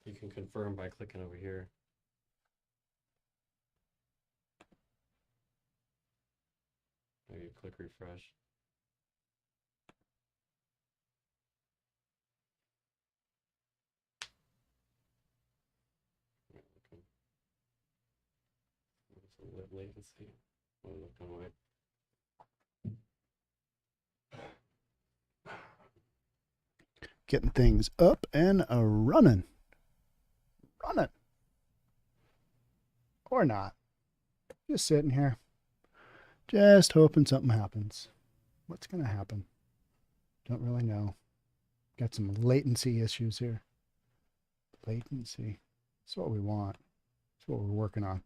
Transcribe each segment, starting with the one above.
You can confirm by clicking over here. Maybe click refresh. Latency. Getting things up and running. Running. Or not. Just sitting here. Just hoping something happens. What's going to happen? Don't really know. Got some latency issues here. Latency. That's what we want. That's what we're working on.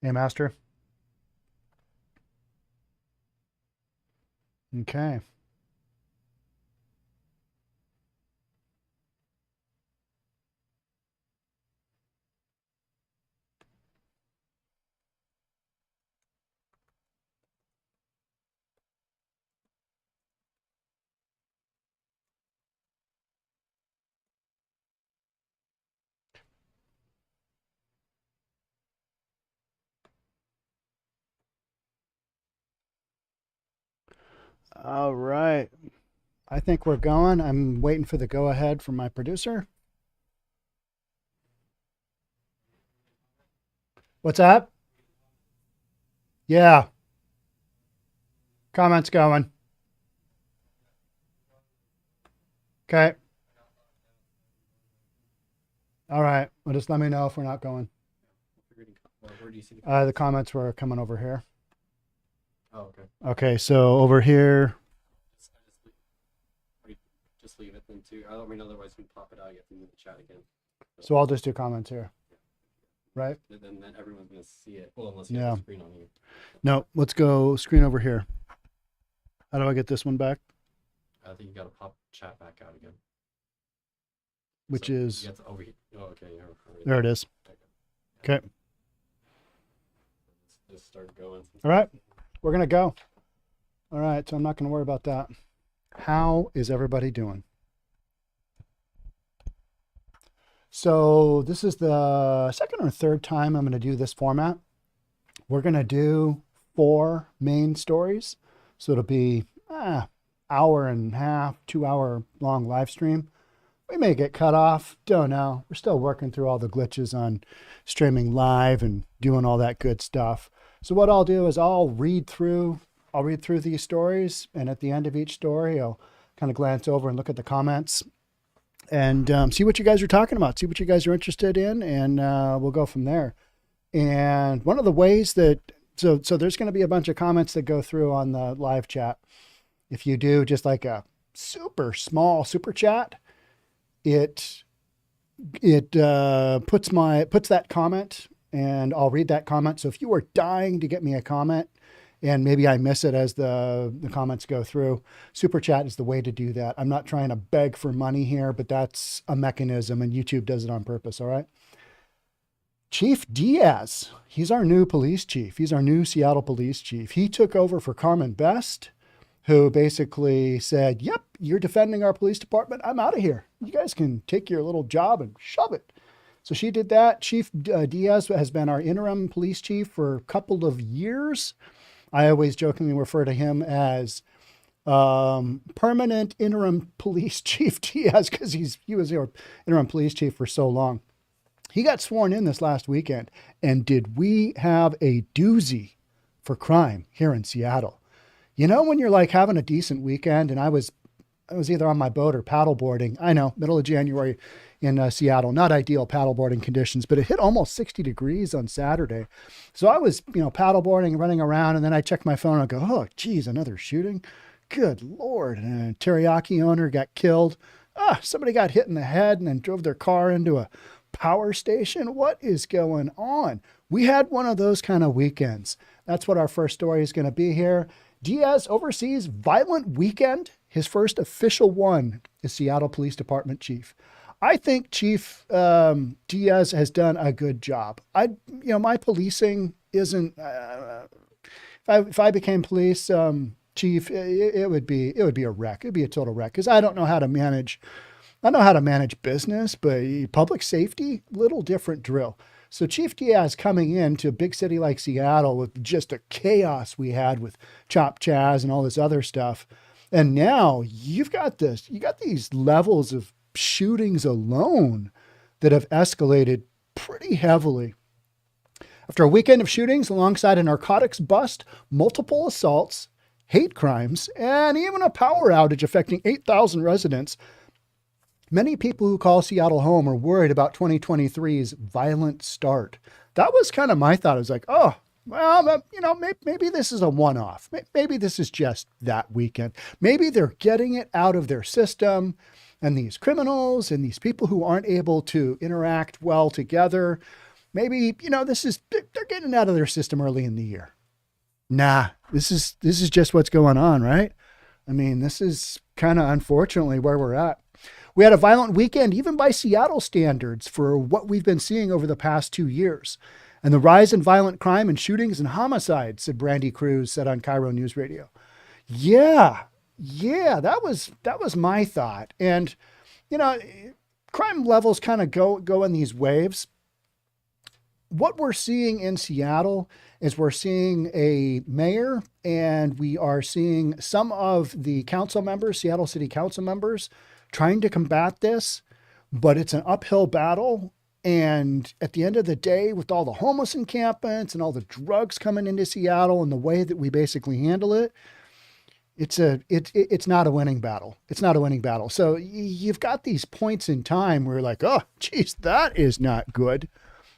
Hey, Master. Okay. All right. I think we're going. I'm waiting for the go ahead from my producer. What's that? Yeah. Comments going. Okay. All right. Well, just let me know if we're not going. Where do you see the comments were coming over here. Oh, okay. Okay, so over here. Just leave it then too. I don't mean otherwise we pop it out. You have to move the chat again. So I'll just do comments here. Right? Then everyone's going to see it. Well, unless you have the screen on you. No, let's go screen over here. How do I get this one back? I think you got to pop chat back out again. Which so is... You have to over here. Oh, okay. There it is. Okay. Just start going. All right. We're going to go. All right. So I'm not going to worry about that. How is everybody doing? So this is the second or third time I'm going to do this format. We're going to do 4 main stories. So it'll be hour and a half, 2-hour long live stream. We may get cut off. Don't know. We're still working through all the glitches on streaming live and doing all that good stuff. So what I'll do is I'll read through these stories, and at the end of each story, I'll kind of glance over and look at the comments and see what you guys are talking about, see what you guys are interested in, and we'll go from there. And one of the ways that, so there's going to be a bunch of comments that go through on the live chat. If you do just like a super small super chat, it puts that comment, and I'll read that comment. So if you are dying to get me a comment, and maybe I miss it as the comments go through, super chat is the way to do that. I'm not trying to beg for money here, but that's a mechanism, and YouTube does it on purpose. All right. Chief Diaz, he's our new police chief. He's our new Seattle police chief. He took over for Carmen Best, who basically said, yep, you're defending our police department. I'm out of here. You guys can take your little job and shove it. So she did that. Chief Diaz has been our interim police chief for a couple of years. I always jokingly refer to him as permanent interim police chief Diaz, because he was our interim police chief for so long. He got sworn in this last weekend, and did we have a doozy for crime here in Seattle? You know, when you're like having a decent weekend, and I was either on my boat or paddleboarding. I know, middle of January in Seattle, not ideal paddleboarding conditions, but it hit almost 60 degrees on Saturday. So I was, paddleboarding, running around, and then I checked my phone and I go, oh, geez, another shooting. Good Lord. And a teriyaki owner got killed. Somebody got hit in the head and then drove their car into a power station? What is going on? We had one of those kind of weekends. That's what our first story is going to be here. Diaz oversees violent weekend. His first official one is Seattle Police Department chief. I think Chief Diaz has done a good job. My policing isn't. If I became police chief, it would be a wreck. It'd be a total wreck because I don't know how to manage. I know how to manage business, but public safety, little different drill. So Chief Diaz coming into a big city like Seattle with just a chaos we had with Chop Chaz and all this other stuff. And now you got these levels of shootings alone that have escalated pretty heavily. After a weekend of shootings alongside a narcotics bust, multiple assaults, hate crimes, and even a power outage affecting 8,000 residents, many people who call Seattle home are worried about 2023's violent start. That was kind of my thought. I was like, oh, well, maybe this is a one-off. Maybe this is just that weekend. Maybe they're getting it out of their system, and these criminals and these people who aren't able to interact well together, maybe, they're getting it out of their system early in the year. Nah, this is just what's going on, right? I mean, this is kind of unfortunately where we're at. We had a violent weekend, even by Seattle standards, for what we've been seeing over the past 2 years. And the rise in violent crime and shootings and homicides, said Brandi Kruse, said on KIRO Newsradio. Yeah, that was my thought. And, crime levels kind of go in these waves. What we're seeing in Seattle is we're seeing a mayor and we are seeing some of the council members, Seattle City Council members, trying to combat this, but it's an uphill battle. And at the end of the day, with all the homeless encampments and all the drugs coming into Seattle and the way that we basically handle it, it's not a winning battle. It's not a winning battle. So you've got these points in time where you're like, oh, geez, that is not good.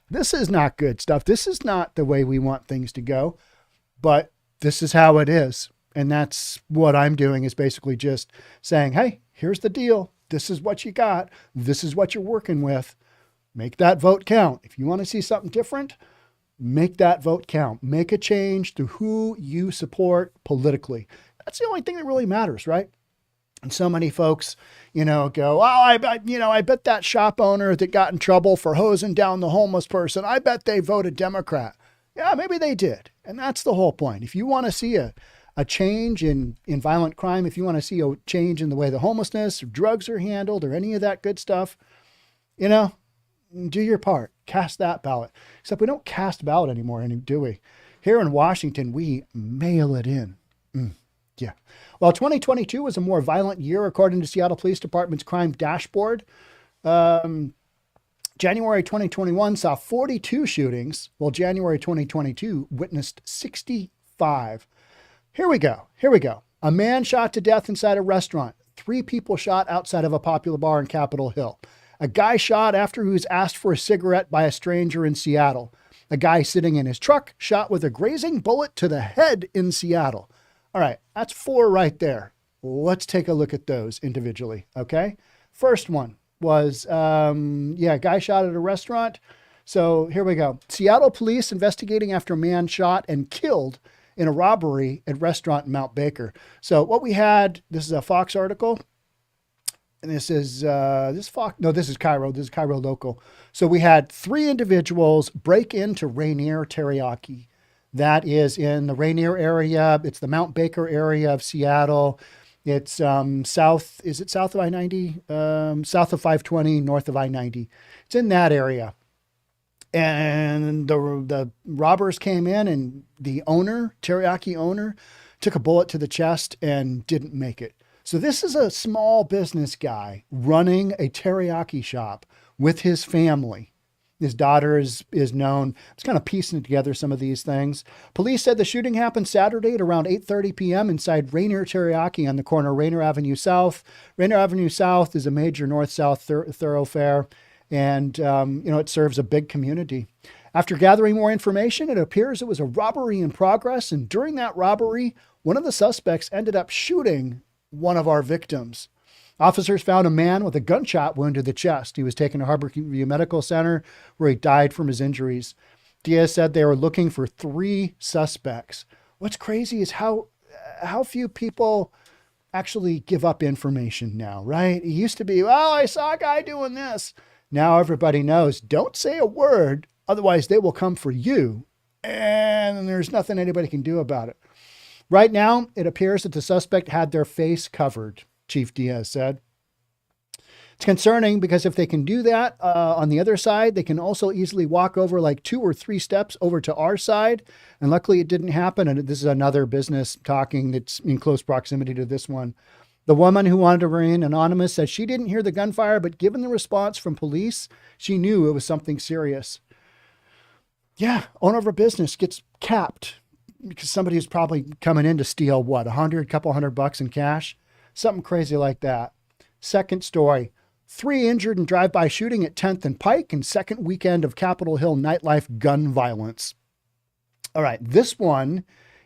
This is not good stuff. This is not the way we want things to go, but this is how it is. And that's what I'm doing, is basically just saying, hey, here's the deal. This is what you got. This is what you're working with. Make that vote count. If you want to see something different, make that vote count. Make a change to who you support politically. That's the only thing that really matters, right? And so many folks, go, oh, I bet that shop owner that got in trouble for hosing down the homeless person, I bet they voted Democrat. Yeah, maybe they did. And that's the whole point. If you want to see a change in violent crime, if you want to see a change in the way the homelessness or drugs are handled or any of that good stuff, do your part. Cast that ballot. Except we don't cast ballot anymore, do we? Here in Washington, we mail it in. Yeah. Well, 2022 was a more violent year, according to Seattle Police Department's crime dashboard. January 2021 saw 42 shootings, while January 2022 witnessed 65. Here we go. A man shot to death inside a restaurant. 3 people shot outside of a popular bar in Capitol Hill. A guy shot after he was asked for a cigarette by a stranger in Seattle. A guy sitting in his truck shot with a grazing bullet to the head in Seattle. All right, that's 4 right there. Let's take a look at those individually, okay? First one was, a guy shot at a restaurant. So here we go. Seattle police investigating after a man shot and killed in a robbery at restaurant in Mount Baker. So what we had, this is a Fox article. And this is Fox. No, this is KIRO. This is KIRO Local. So we had 3 individuals break into Rainier Teriyaki. That is in the Rainier area. It's the Mount Baker area of Seattle. It's south. Is it south of I-90? South of 520, north of I-90. It's in that area. And the robbers came in, and the owner, Teriyaki owner, took a bullet to the chest and didn't make it. So this is a small business guy running a teriyaki shop with his family. His daughter is known. It's kind of piecing together some of these things. Police said the shooting happened Saturday at around 8:30 p.m. inside Rainier Teriyaki on the corner of Rainier Avenue South. Rainier Avenue South is a major north-south thoroughfare, and it serves a big community. After gathering more information, it appears it was a robbery in progress, and during that robbery, one of the suspects ended up shooting one of our victims. Officers found a man with a gunshot wound to the chest. He was taken to Harborview Medical Center where he died from his injuries. Diaz said they were looking for 3 suspects. What's crazy is how few people actually give up information now, right? It used to be, well, I saw a guy doing this. Now everybody knows, don't say a word, otherwise they will come for you. And there's nothing anybody can do about it. Right now, it appears that the suspect had their face covered, Chief Diaz said. It's concerning because if they can do that on the other side, they can also easily walk over like 2 or 3 steps over to our side. And luckily it didn't happen. And this is another business talking that's in close proximity to this one. The woman who wanted to remain anonymous said she didn't hear the gunfire, but given the response from police, she knew it was something serious. Yeah, owner of a business gets capped because somebody who's probably coming in to steal, what, couple hundred bucks in cash? Something crazy like that. Second story, 3 injured in drive-by shooting at 10th and Pike and second weekend of Capitol Hill nightlife gun violence. All right, this one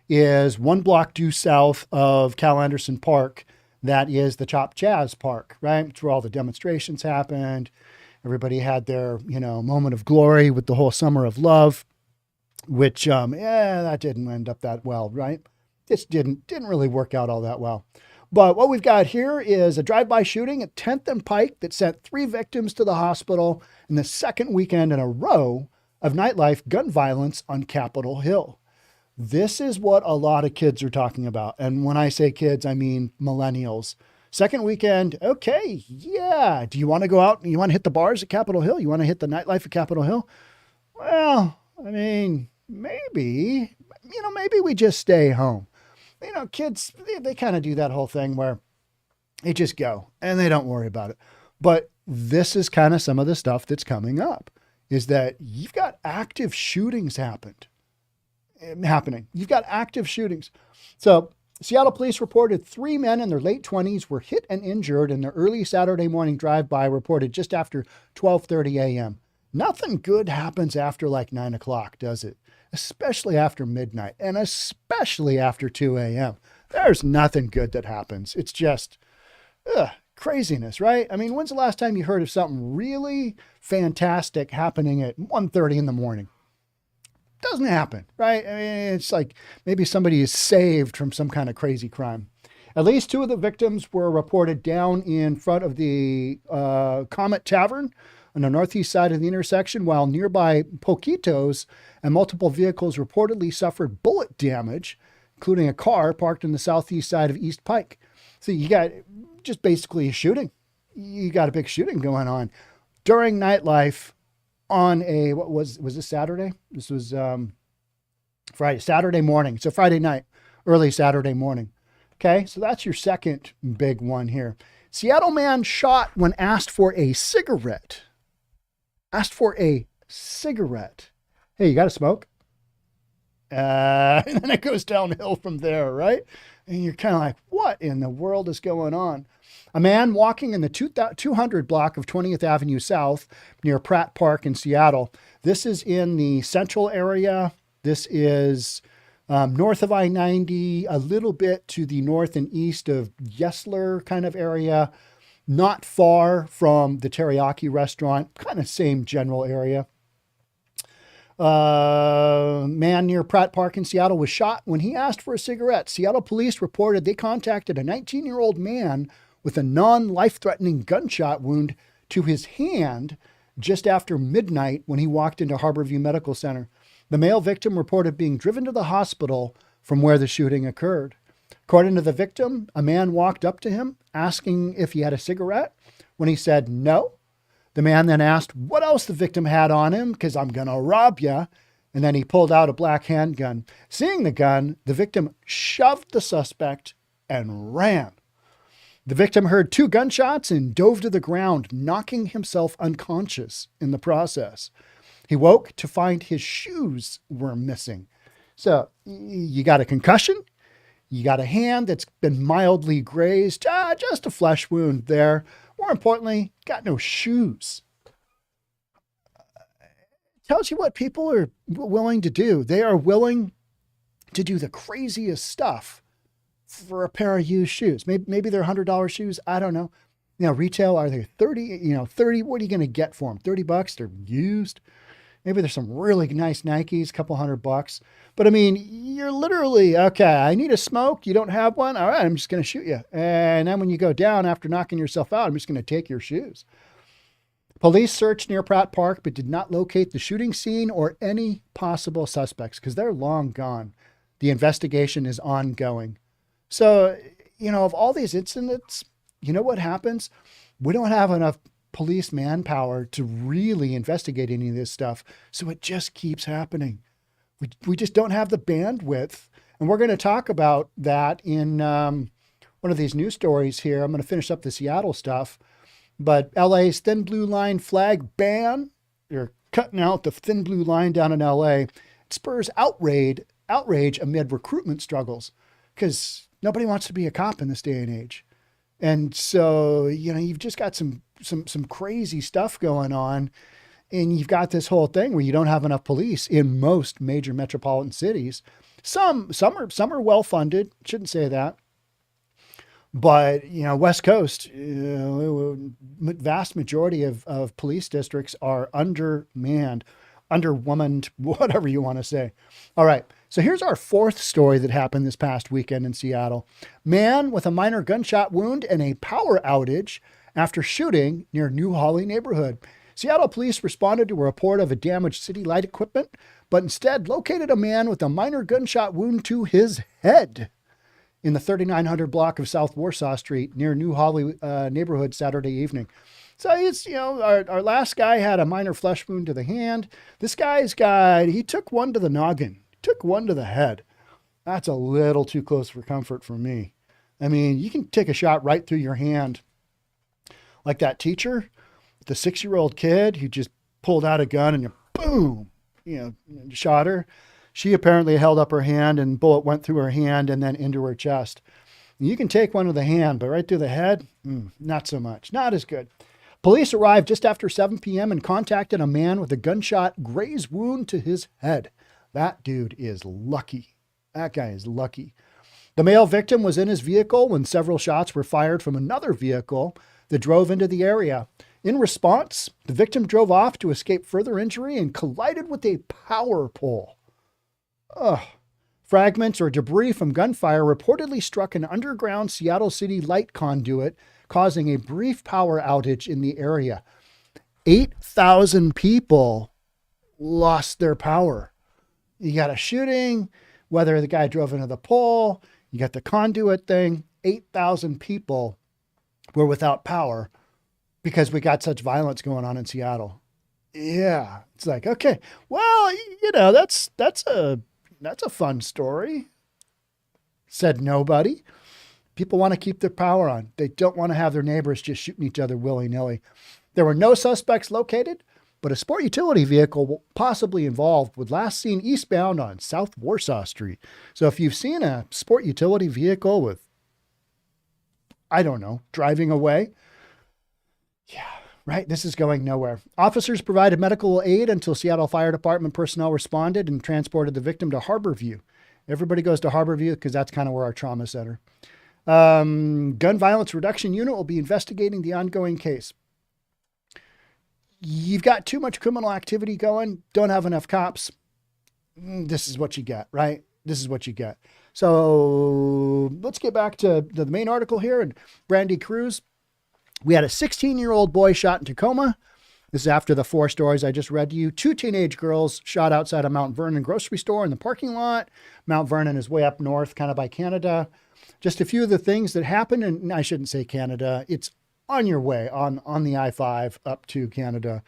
is 1 block due south of Cal Anderson Park. That is the Chop Jazz Park, right? It's where all the demonstrations happened. Everybody had their, moment of glory with the whole Summer of Love, which, that didn't end up that well, right? This didn't really work out all that well. But what we've got here is a drive-by shooting at 10th and Pike that sent 3 victims to the hospital in the second weekend in a row of nightlife gun violence on Capitol Hill. This is what a lot of kids are talking about. And when I say kids, I mean millennials. Second weekend, okay, yeah. Do you want to go out and you want to hit the bars at Capitol Hill? You want to hit the nightlife at Capitol Hill? Well, I mean, maybe we just stay home. Kids, they kind of do that whole thing where they just go and they don't worry about it. But this is kind of some of the stuff that's coming up, is that you've got active shootings happening. You've got active shootings. So Seattle police reported 3 men in their late 20s were hit and injured in their early Saturday morning drive-by reported just after 12:30 a.m. Nothing good happens after like 9 o'clock, does it? Especially after midnight and especially after 2 a.m. There's nothing good that happens. It's just craziness, right? I mean, when's the last time you heard of something really fantastic happening at 1:30 in the morning? Doesn't happen, right? I mean, it's like maybe somebody is saved from some kind of crazy crime. At least 2 of the victims were reported down in front of the Comet Tavern on the northeast side of the intersection, while nearby Poquitos and multiple vehicles reportedly suffered bullet damage, including a car parked on the southeast side of East Pike. So you got just basically a shooting. You got a big shooting going on during nightlife on a, what was this Saturday? This was Friday, Saturday morning. So Friday night, early Saturday morning. Okay, so that's your second big one here. Seattle man shot when asked for a cigarette. Hey, you got to smoke? And then it goes downhill from there, right? And you're kind of like, what in the world is going on? A man walking in the 200 block of 20th Avenue South near Pratt Park in Seattle. This is in the central area. This is north of I-90, a little bit to the north and east of Yesler kind of area. Not far from the teriyaki restaurant, kind of same general area. Man near Pratt Park in Seattle was shot when he asked for a cigarette. Seattle police reported they contacted a 19-year-old man with a non-life-threatening gunshot wound to his hand just after midnight when he walked into Harborview Medical Center. The male victim reported being driven to the hospital from where the shooting occurred. According to the victim, a man walked up to him asking if he had a cigarette. When he said no, the man then asked what else the victim had on him, because I'm going to rob you. And then he pulled out a black handgun. Seeing the gun, the victim shoved the suspect and ran. The victim heard 2 gunshots and dove to the ground, knocking himself unconscious in the process. He woke to find his shoes were missing. So you got a concussion. You got a hand that's been mildly grazed, just a flesh wound there. More importantly, got no shoes. Tells you what people are willing to do. They are willing to do the craziest stuff for a pair of used shoes. Maybe they're $100 shoes. I don't know. Retail, are they 30, 30, what are you going to get for them? $30? They're used. Maybe there's some really nice Nikes, a couple $100. But I mean, you're literally, okay, I need a smoke. You don't have one? All right, I'm just going to shoot you. And then when you go down after knocking yourself out, I'm just going to take your shoes. Police searched near Pratt Park, but did not locate the shooting scene or any possible suspects because they're long gone. The investigation is ongoing. So, of all these incidents, you know what happens? We don't have enough police manpower to really investigate any of this stuff. So it just keeps happening. We just don't have the bandwidth. And we're going to talk about that in one of these news stories here. I'm going to finish up the Seattle stuff. But LA's thin blue line flag ban, they're cutting out the thin blue line down in LA. It spurs outrage amid recruitment struggles because nobody wants to be a cop in this day and age. And so, you've just got some crazy stuff going on. And you've got this whole thing where you don't have enough police in most major metropolitan cities. Some are well funded. Shouldn't say that. But, West Coast, vast majority of police districts are undermanned, underwomaned, whatever you want to say. All right. So here's our fourth story that happened this past weekend in Seattle. Man with a minor gunshot wound and a power outage after shooting near New Holly neighborhood. Seattle police responded to a report of a damaged city light equipment, but instead located a man with a minor gunshot wound to his head in the 3900 block of South Warsaw Street near New Holly neighborhood Saturday evening. So it's, our last guy had a minor flesh wound to the hand. This guy's he took one to the noggin, took one to the head. That's a little too close for comfort for me. I mean, you can take a shot right through your hand. Like that teacher, the 6-year-old kid who just pulled out a gun and boom, shot her. She apparently held up her hand and bullet went through her hand and then into her chest. You can take one to the hand, but right through the head, not so much. Not as good. Police arrived just after 7 p.m. and contacted a man with a gunshot graze wound to his head. That dude is lucky. That guy is lucky. The male victim was in his vehicle when several shots were fired from another vehicle that drove into the area. In response, the victim drove off to escape further injury and collided with a power pole. Fragments or debris from gunfire reportedly struck an underground Seattle City light conduit, causing a brief power outage in the area. 8,000 people lost their power. You got a shooting, whether the guy drove into the pole, you got the conduit thing, 8,000 people were without power because we got such violence going on in Seattle. Yeah. It's like, okay, well, that's a fun story, said nobody. People want to keep their power on. They don't want to have their neighbors just shooting each other willy-nilly. There were no suspects located, but a sport utility vehicle possibly involved was last seen eastbound on South Warsaw Street. So if you've seen a sport utility vehicle with, driving away, yeah, right, this is going nowhere. Officers provided medical aid until Seattle Fire Department personnel responded and transported the victim to Harborview. Everybody goes to Harborview because that's kind of where our trauma center. Gun Violence Reduction Unit will be investigating the ongoing case. You've got too much criminal activity going, don't have enough cops. This is what you get, right? This is what you get. So let's get back to the main article here. And Brandi Kruse, we had a 16-year-old boy shot in Tacoma. This is after the 4 stories I just read to you. 2 teenage girls shot outside a Mount Vernon grocery store in the parking lot. Mount Vernon is way up north, kind of by Canada. Just a few of the things that happened, and I shouldn't say Canada. It's on your way on the I-5 up to Canada.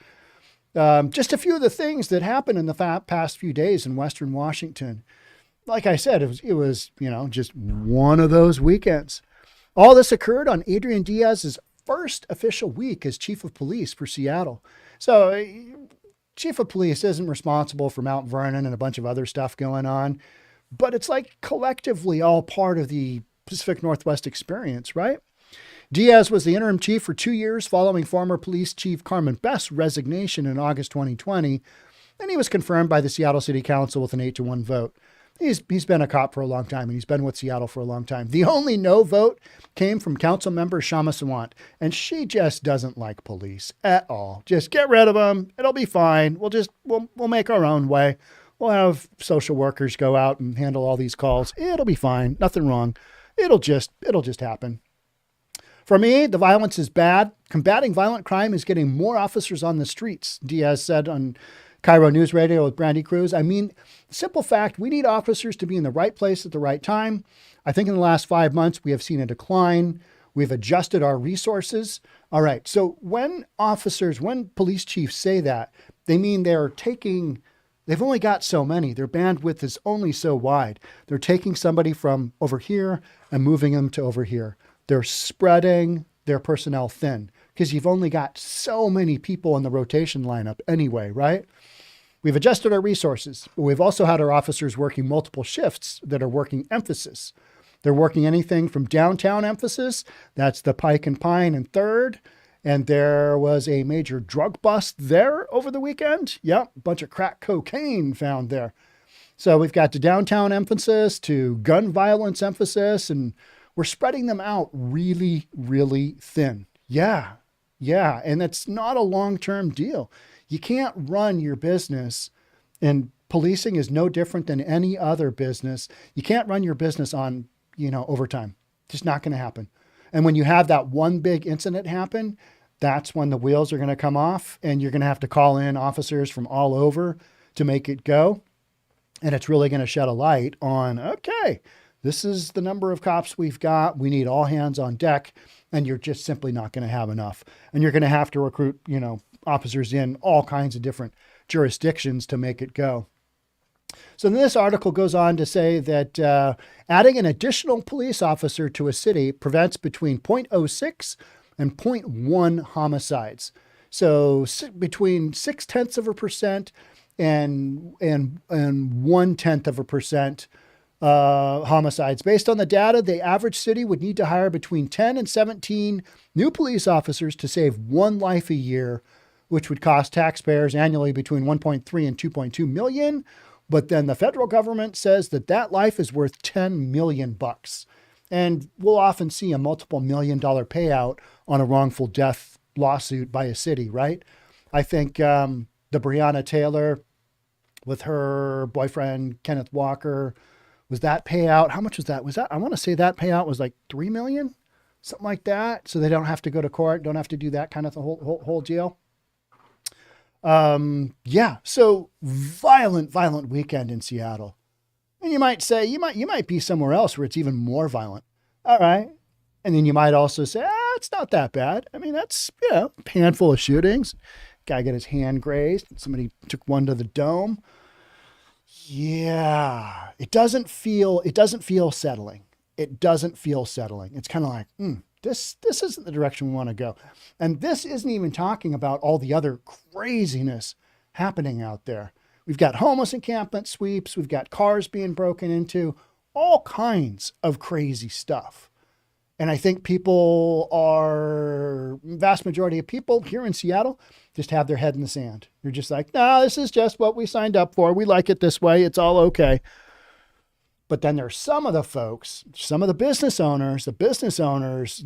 Just a few of the things that happened in the past few days in Western Washington. Like I said, it was just one of those weekends. All this occurred on Adrian Diaz's first official week as chief of police for Seattle. So chief of police isn't responsible for Mount Vernon and a bunch of other stuff going on, but it's like collectively all part of the Pacific Northwest experience, right? Diaz was the interim chief for 2 years following former police chief Carmen Best's resignation in August 2020, and he was confirmed by the Seattle City Council with an 8-1 vote. He's been a cop for a long time, and he's been with Seattle for a long time. The only no vote came from council member Shama Sawant, and she just doesn't like police at all. Just get rid of them. It'll be fine. We'll make our own way. We'll have social workers go out and handle all these calls. It'll be fine. Nothing wrong. It'll just happen. For me, the violence is bad. Combating violent crime is getting more officers on the streets, Diaz said on KIRO Newsradio with Brandi Kruse. I mean, simple fact, we need officers to be in the right place at the right time. I think in the last 5 months, we have seen a decline. We've adjusted our resources. All right. So when police chiefs say that, they mean they've only got so many. Their bandwidth is only so wide. They're taking somebody from over here and moving them to over here. They're spreading their personnel thin because you've only got so many people in the rotation lineup anyway, right? We've adjusted our resources, but we've also had our officers working multiple shifts that are working emphasis. They're working anything from downtown emphasis, that's the Pike and Pine and 3rd, and there was a major drug bust there over the weekend. Yep, a bunch of crack cocaine found there. So we've got the downtown emphasis to gun violence emphasis, and we're spreading them out really, really thin. Yeah. And it's not a long-term deal. You can't run your business, and policing is no different than any other business. You can't run your business on, overtime. Just not going to happen. And when you have that one big incident happen, that's when the wheels are going to come off, and you're going to have to call in officers from all over to make it go. And it's really going to shed a light on, okay, this is the number of cops we've got. We need all hands on deck, and you're just simply not going to have enough. And you're going to have to recruit, officers in all kinds of different jurisdictions to make it go. So then this article goes on to say that adding an additional police officer to a city prevents between 0.06 and 0.1 homicides. So between 0.6% and 0.1% homicides. Based on the data, the average city would need to hire between 10 and 17 new police officers to save one life a year, which would cost taxpayers annually between 1.3 and 2.2 million. But then the federal government says that life is worth $10 million. And we'll often see a multiple $1 million payout on a wrongful death lawsuit by a city, right? I think the Breonna Taylor with her boyfriend, Kenneth Walker, was that payout? How much was that? I want to say that payout was like $3 million, something like that. So they don't have to go to court, don't have to do that kind of the whole deal. So violent weekend in Seattle. And you might say, you might be somewhere else where it's even more violent. All right. And then you might also say, it's not that bad. I mean, that's, a handful of shootings. Guy got his hand grazed. Somebody took one to the dome. Yeah. It doesn't feel settling. It doesn't feel settling. It's kind of like, this isn't the direction we want to go. And this isn't even talking about all the other craziness happening out there. We've got homeless encampment sweeps. We've got cars being broken into, all kinds of crazy stuff. And I think vast majority of people here in Seattle just have their head in the sand. They're just like, no, this is just what we signed up for. We like it this way. It's all okay. But then there's some of the folks, some of the business owners,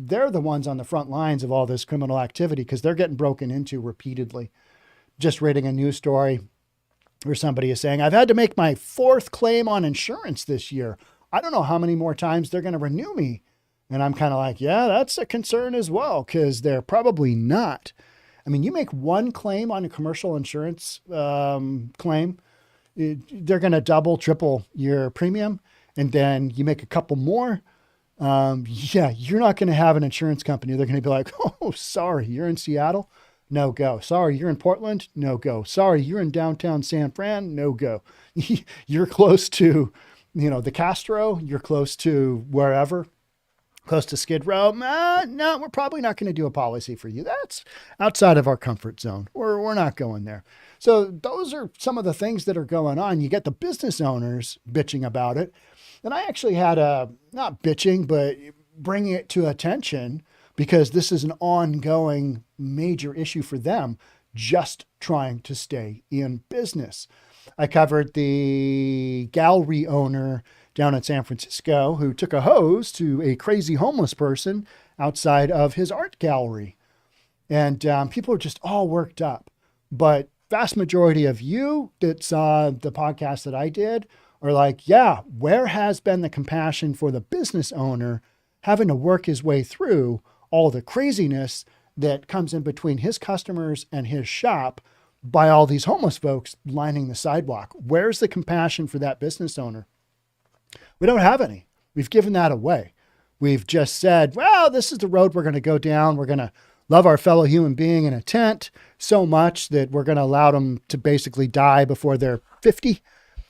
they're the ones on the front lines of all this criminal activity because they're getting broken into repeatedly. Just reading a news story where somebody is saying, I've had to make my 4th claim on insurance this year. I don't know how many more times they're going to renew me. And I'm kind of like, yeah, that's a concern as well, because they're probably not. I mean, you make one claim on a commercial insurance claim, they're going to double, triple your premium. And then you make a couple more. You're not going to have an insurance company. They're going to be like, oh, sorry, you're in Seattle? No go. Sorry, you're in Portland? No go. Sorry, you're in downtown San Fran? No go. You're close to, the Castro. You're close to wherever. Close to Skid Row. No, we're probably not going to do a policy for you. That's outside of our comfort zone. We're not going there. So those are some of the things that are going on. You get the business owners bitching about it. And I actually had not bitching, but bringing it to attention because this is an ongoing major issue for them. just trying to stay in business. I covered the gallery owner down in San Francisco who took a hose to a crazy homeless person outside of his art gallery. And people are just all worked up. But vast majority of you that saw the podcast that I did are like, yeah, where has been the compassion for the business owner having to work his way through all the craziness that comes in between his customers and his shop by all these homeless folks lining the sidewalk? Where's the compassion for that business owner? We don't have any. We've given that away. We've just said, well, this is the road we're going to go down. We're going to love our fellow human being in a tent so much that we're going to allow them to basically die before they're 50,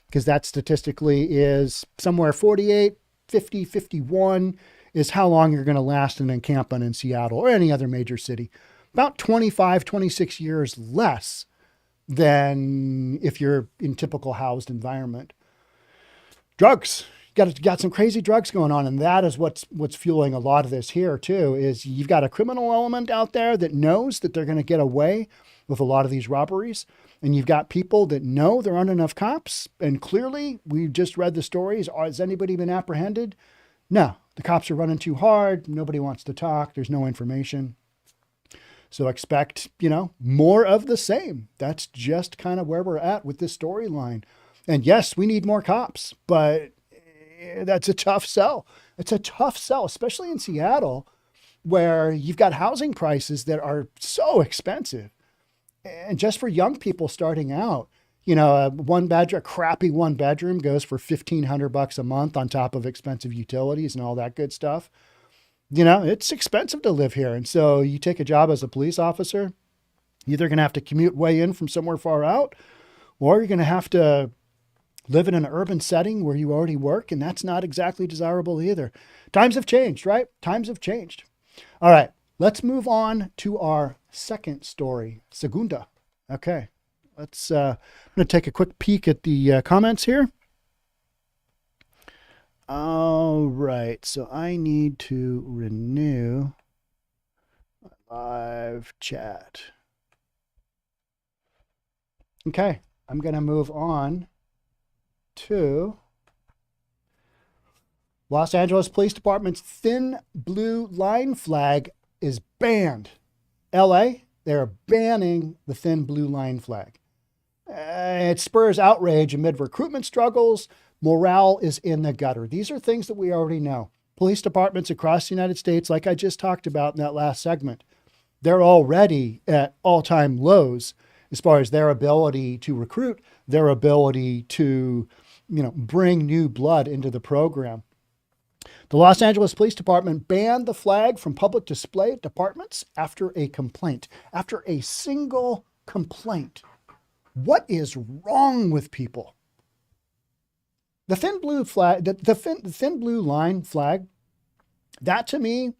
because that statistically is somewhere 48, 50, 51 is how long you're going to last in an encampment in Seattle or any other major city. About 25, 26 years less than if you're in typical housed environment. Drugs. Got some crazy drugs going on, and that is what's fueling a lot of this here too. Is you've got a criminal element out there that knows that they're going to get away with a lot of these robberies, and you've got people that know there aren't enough cops. And clearly, we just read the stories. Has anybody been apprehended? No, the cops are running too hard. Nobody wants to talk. There's no information. So expect, more of the same. That's just kind of where we're at with this storyline. And yes, we need more cops, but that's a tough sell. It's a tough sell, especially in Seattle, where you've got housing prices that are so expensive. And just for young people starting out, a crappy one bedroom goes for $1,500 a month on top of expensive utilities and all that good stuff. It's expensive to live here. And so you take a job as a police officer, you're either going to have to commute way in from somewhere far out, or you're going to have to live in an urban setting where you already work, and that's not exactly desirable either. Times have changed, right? Times have changed. All right, let's move on to our second story, Segunda. Okay, I'm going to take a quick peek at the comments here. All right, so I need to renew my live chat. Okay, I'm going to move on to Los Angeles Police Department's thin blue line flag is banned. LA, they're banning the thin blue line flag. It spurs outrage amid recruitment struggles. Morale is in the gutter. These are things that we already know. Police departments across the United States, like I just talked about in that last segment, they're already at all-time lows as far as their ability to recruit, their ability to bring new blood into the program. The Los Angeles Police Department banned the flag from public display at departments after a complaint. After a single complaint. What is wrong with people? The thin blue flag, the thin blue line flag, that to me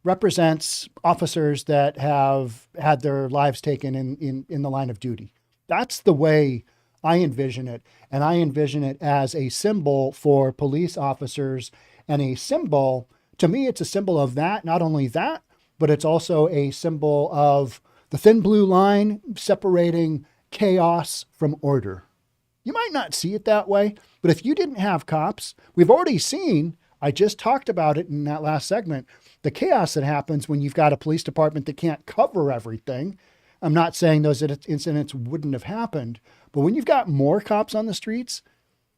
represents officers that have had their lives taken in the line of duty. That's the way I envision it. And I envision it as a symbol for police officers, and a symbol, to me, it's a symbol of that. Not only that, but it's also a symbol of the thin blue line separating chaos from order. You might not see it that way, but if you didn't have cops, we've already seen, I just talked about it in that last segment, the chaos that happens when you've got a police department that can't cover everything. I'm not saying those incidents wouldn't have happened, but when you've got more cops on the streets,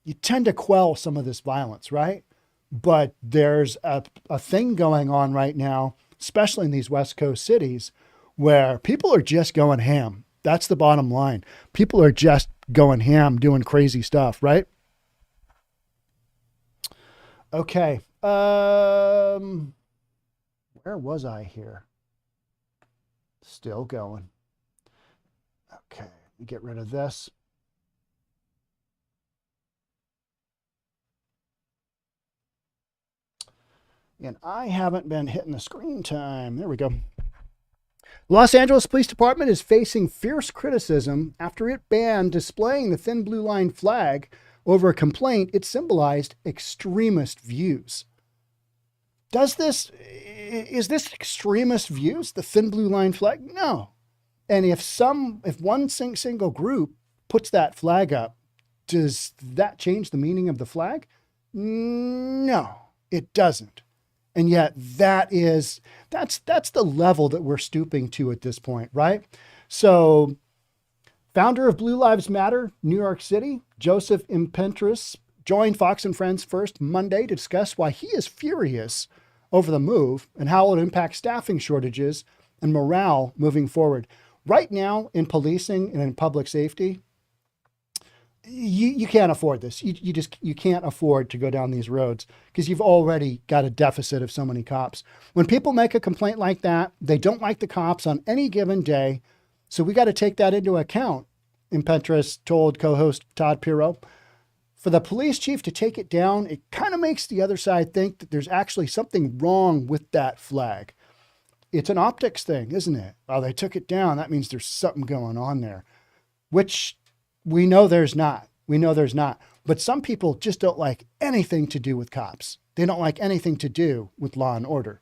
you tend to quell some of this violence, right? But there's a thing going on right now, especially in these West Coast cities, where people are just going ham. That's the bottom line. People are just going ham, doing crazy stuff, right? Okay. Where was I here? Still going. Okay, let me get rid of this. And I haven't been hitting the screen time. There we go. Los Angeles Police Department is facing fierce criticism after it banned displaying the thin blue line flag over a complaint it symbolized extremist views. Is this extremist views, the thin blue line flag? No. And if one single group puts that flag up, does that change the meaning of the flag? No, it doesn't. And yet that's the level that we're stooping to at this point, right? So founder of Blue Lives Matter, New York City, Joseph Impentris, joined Fox and Friends First Monday to discuss why he is furious over the move and how it will impact staffing shortages and morale moving forward. Right now in policing and in public safety, you can't afford this. You can't afford to go down these roads because you've already got a deficit of so many cops. When people make a complaint like that, they don't like the cops on any given day. So we got to take that into account. Impentris told co-host Todd Pirro, for the police chief to take it down, it kind of makes the other side think that there's actually something wrong with that flag. It's an optics thing, isn't it? Oh, they took it down. That means there's something going on there, which we know there's not. We know there's not. But some people just don't like anything to do with cops. They don't like anything to do with law and order.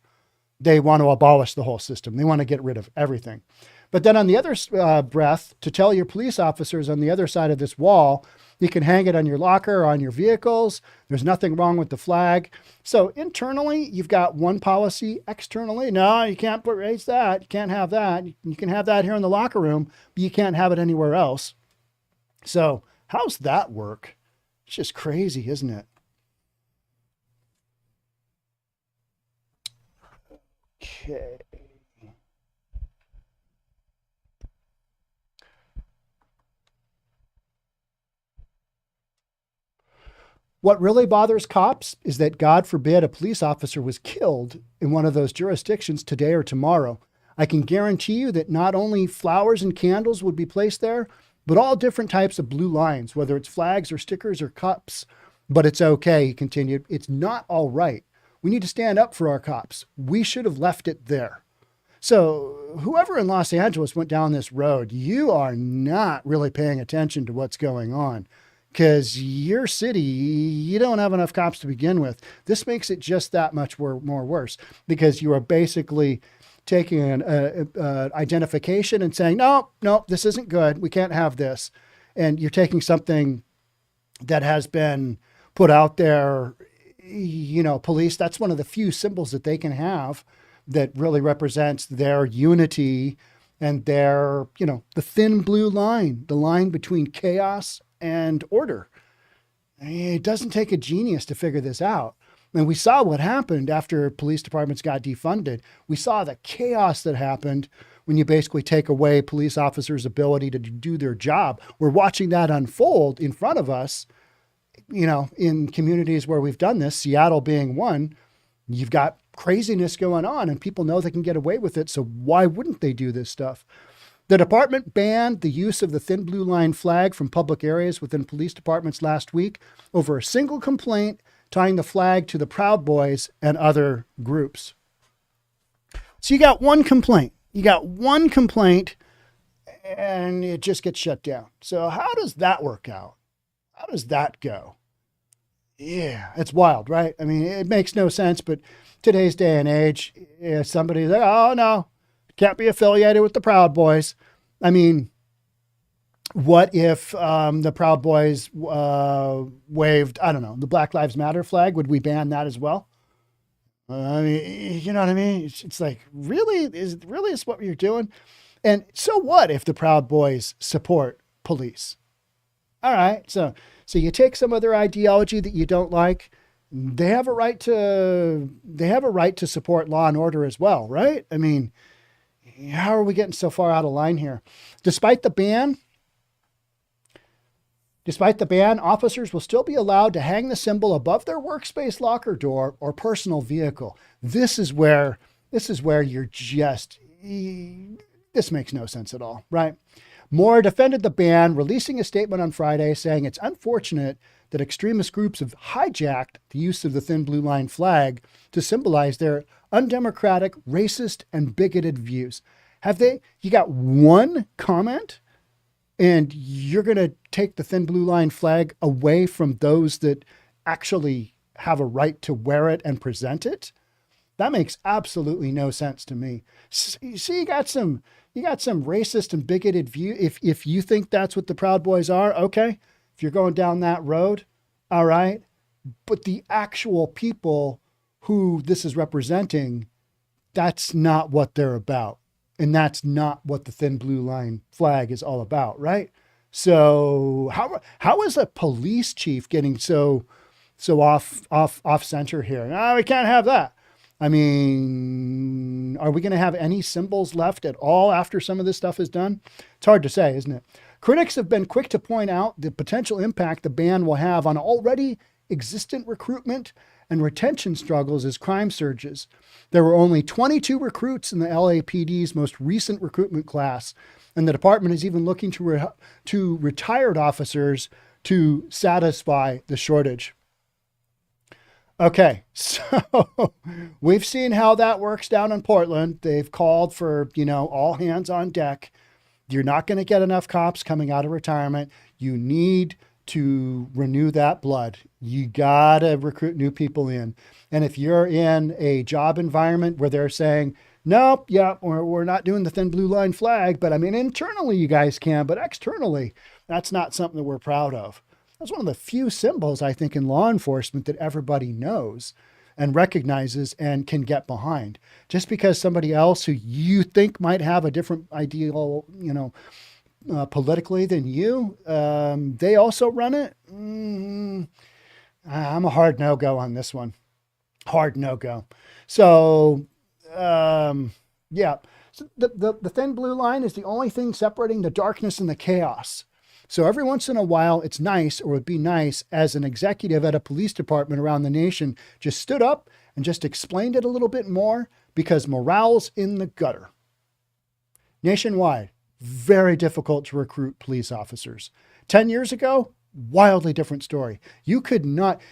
They want to abolish the whole system. They want to get rid of everything. But then on the other breath, to tell your police officers on the other side of this wall, you can hang it on your locker or on your vehicles. There's nothing wrong with the flag. So internally, you've got one policy. Externally, no, you can't raise that. You can't have that. You can have that here in the locker room, but you can't have it anywhere else. So how's that work? It's just crazy, isn't it? Okay. What really bothers cops is that, God forbid, a police officer was killed in one of those jurisdictions today or tomorrow. I can guarantee you that not only flowers and candles would be placed there, but all different types of blue lines, whether it's flags or stickers or cups. But it's okay, he continued. It's not all right. We need to stand up for our cops. We should have left it there. So whoever in Los Angeles went down this road, you are not really paying attention to what's going on, because your city, you don't have enough cops to begin with. This makes it just that much more worse, because you are basically taking an identification and saying, no, this isn't good. We can't have this. And you're taking something that has been put out there, police, that's one of the few symbols that they can have that really represents their unity and their, the thin blue line, the line between chaos and order. It doesn't take a genius to figure this out. And we saw what happened after police departments got defunded. We saw the chaos that happened when you basically take away police officers' ability to do their job. We're watching that unfold in front of us, in communities where we've done this, Seattle being one. You've got craziness going on and people know they can get away with it. So why wouldn't they do this stuff? The department banned the use of the thin blue line flag from public areas within police departments last week over a single complaint tying the flag to the Proud Boys and other groups. So you got one complaint. And it just gets shut down. So how does that work out? How does that go? Yeah, it's wild, right? I mean, it makes no sense, but today's day and age, somebody's like, oh no, can't be affiliated with the Proud Boys. I mean, what if the Proud Boys waved, I don't know, the Black Lives Matter flag? Would we ban that as well? I mean, you know what I mean? It's like, really? Is this what you're doing? And so what if the Proud Boys support police? All right, so you take some of their ideology that you don't like. They have a right to support law and order as well, right? I mean, how are we getting so far out of line here? Despite the ban, officers will still be allowed to hang the symbol above their workspace locker door or personal vehicle. This is where you're just, this makes no sense at all, right? Moore defended the ban, releasing a statement on Friday saying it's unfortunate that extremist groups have hijacked the use of the thin blue line flag to symbolize their undemocratic, racist, and bigoted views. Have they? You got one comment and you're going to take the thin blue line flag away from those that actually have a right to wear it and present it? That makes absolutely no sense to me. See, you got some You got some racist and bigoted view. If you think that's what the Proud Boys are, okay. If you're going down that road, all right. But the actual people who this is representing, that's not what they're about. And that's not what the thin blue line flag is all about, right? So how is a police chief getting so off center here? No, we can't have that. I mean, are we going to have any symbols left at all after some of this stuff is done? It's hard to say, isn't it? Critics have been quick to point out the potential impact the ban will have on already existent recruitment and retention struggles as crime surges. There were only 22 recruits in the LAPD's most recent recruitment class, and the department is even looking to retired officers to satisfy the shortage. Okay, so we've seen how that works down in Portland. They've called for, all hands on deck. You're not going to get enough cops coming out of retirement. You need to renew that blood. You got to recruit new people in. And if you're in a job environment where they're saying, nope, yeah, we're not doing the thin blue line flag, but I mean, internally you guys can, but externally, that's not something that we're proud of. That's one of the few symbols, I think, in law enforcement that everybody knows and recognizes and can get behind. Just because somebody else who you think might have a different ideal, politically than you, they also run it. I'm a hard no-go on this one. Hard no-go. So, yeah. So the thin blue line is the only thing separating the darkness and the chaos. So every once in a while, it's nice, or would be nice, as an executive at a police department around the nation just stood up and just explained it a little bit more, because morale's in the gutter. Nationwide, very difficult to recruit police officers. 10 years ago, wildly different story. You might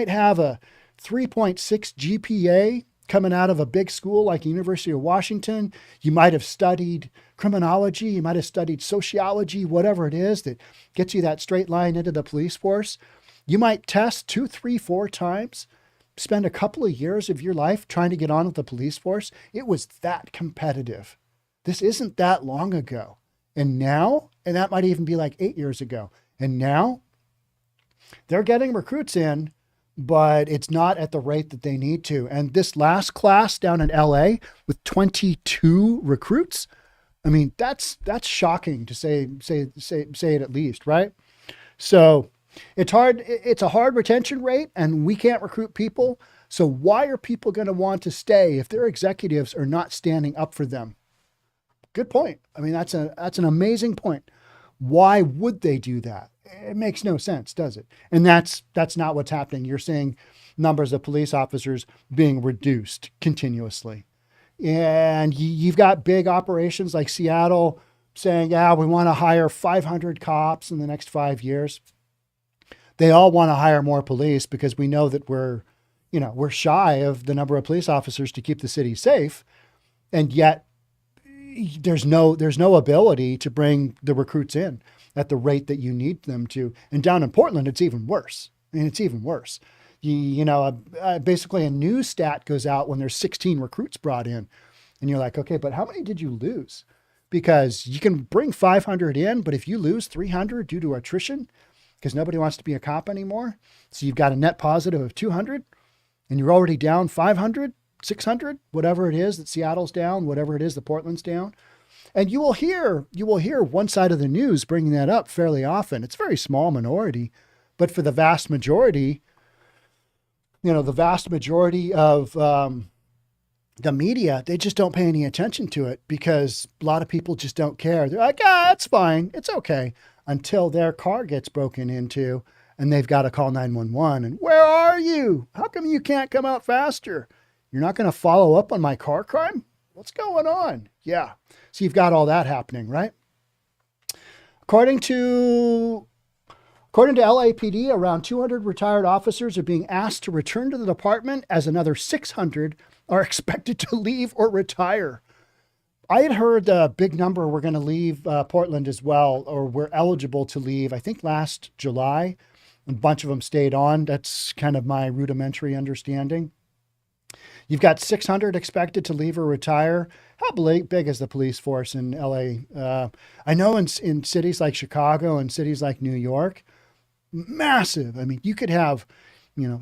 have a 3.6 GPA coming out of a big school like University of Washington. You might have studied criminology. You might have studied sociology, whatever it is that gets you that straight line into the police force. You might test 2, 3, 4 times, spend a couple of years of your life trying to get on with the police force. It was that competitive. This isn't that long ago. And now, and that might even be like 8 years ago. And now they're getting recruits in, but it's not at the rate that they need to. And this last class down in LA with 22 recruits, I mean, that's shocking to say it at least, right? So it's hard. It's a hard retention rate, and we can't recruit people. So why are people going to want to stay if their executives are not standing up for them? Good point. I mean, that's an amazing point. Why would they do that? It makes no sense, does it? And that's not what's happening. You're seeing numbers of police officers being reduced continuously. And you've got big operations like Seattle saying, yeah, we want to hire 500 cops in the next 5 years. They all want to hire more police because we know that we're shy of the number of police officers to keep the city safe. And yet there's no ability to bring the recruits in at the rate that you need them to. And down in Portland, it's even worse. I mean, it's even worse. Basically a news stat goes out when there's 16 recruits brought in, and you're like, okay, but how many did you lose? Because you can bring 500 in, but if you lose 300 due to attrition, because nobody wants to be a cop anymore, so you've got a net positive of 200, and you're already down 500, 600, whatever it is that Seattle's down, whatever it is that Portland's down. And you will hear one side of the news bringing that up fairly often. It's a very small minority, but for the vast majority, of the media, they just don't pay any attention to it because a lot of people just don't care. They're like, it's fine. It's okay, until their car gets broken into and they've got to call 911. And where are you? How come you can't come out faster? You're not going to follow up on my car crime? What's going on? Yeah. So you've got all that happening, right? According to LAPD, around 200 retired officers are being asked to return to the department, as another 600 are expected to leave or retire. I had heard a big number were going to leave Portland as well, or were eligible to leave, I think last July. A bunch of them stayed on. That's kind of my rudimentary understanding. You've got 600 expected to leave or retire. How big is the police force in LA? I know in cities like Chicago and cities like New York, massive. I mean, you could have,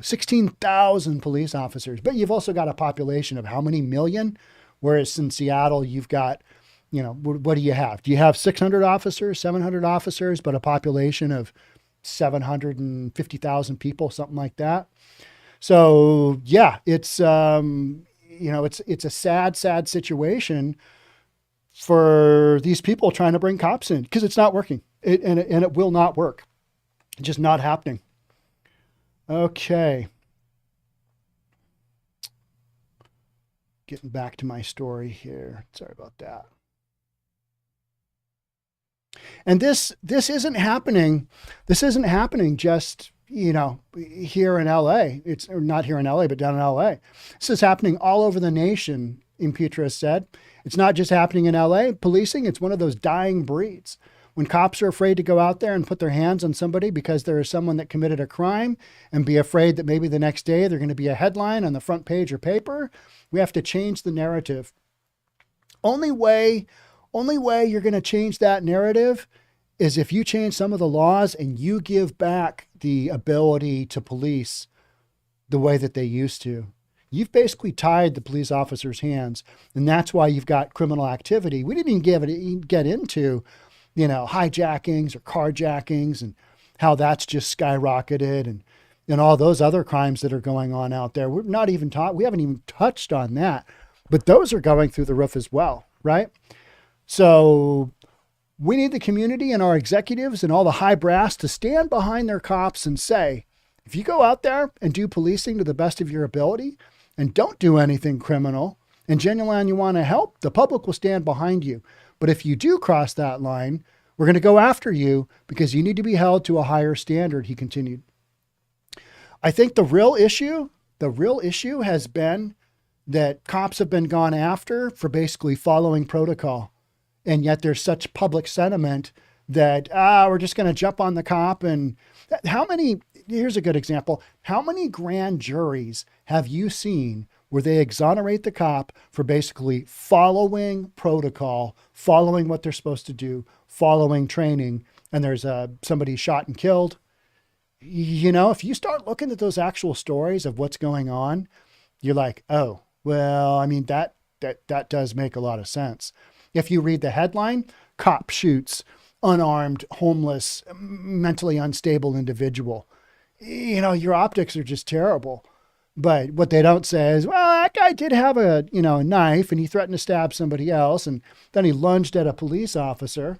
16,000 police officers, but you've also got a population of how many million? Whereas in Seattle, you've got, what do you have? Do you have 600 officers, 700 officers, but a population of 750,000 people, something like that? So yeah, it's it's a sad situation for these people trying to bring cops in because it's not working. And it will not work. It's just not happening. Okay. Getting back to my story here. Sorry about that. And this isn't happening. This isn't happening just, here in LA. It's not here in LA, but down in LA. This is happening all over the nation, Impetra said. It's not just happening in LA. Policing, it's one of those dying breeds. When cops are afraid to go out there and put their hands on somebody because there is someone that committed a crime and be afraid that maybe the next day they're going to be a headline on the front page or paper, we have to change the narrative. Only way you're going to change that narrative is if you change some of the laws and you give back the ability to police the way that they used to. You've basically tied the police officers' hands, and that's why you've got criminal activity. We didn't even get into, hijackings or carjackings and how that's just skyrocketed and all those other crimes that are going on out there. We haven't even touched on that, but those are going through the roof as well, right? So we need the community and our executives and all the high brass to stand behind their cops and say, if you go out there and do policing to the best of your ability and don't do anything criminal and genuinely you want to help, the public will stand behind you. But if you do cross that line, we're going to go after you because you need to be held to a higher standard, he continued. I think the real issue has been that cops have been gone after for basically following protocol. And yet there's such public sentiment that, we're just going to jump on the cop. And here's a good example. How many grand juries have you seen where they exonerate the cop for basically following protocol, following what they're supposed to do, following training, and there's somebody shot and killed? If you start looking at those actual stories of what's going on, you're like, oh, well, I mean, that does make a lot of sense. If you read the headline, cop shoots unarmed, homeless, mentally unstable individual, your optics are just terrible. But what they don't say is, well, that guy did have a knife and he threatened to stab somebody else. And then he lunged at a police officer.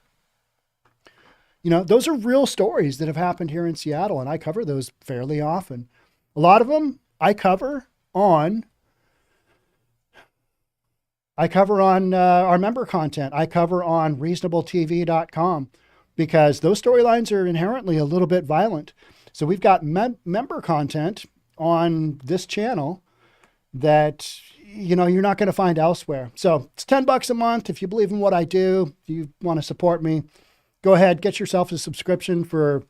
Those are real stories that have happened here in Seattle. And I cover those fairly often. A lot of them I cover on our member content. I cover on reasonabletv.com because those storylines are inherently a little bit violent. So we've got member content on this channel that, you're not going to find elsewhere. So it's $10 a month. If you believe in what I do, you want to support me, go ahead, get yourself a subscription for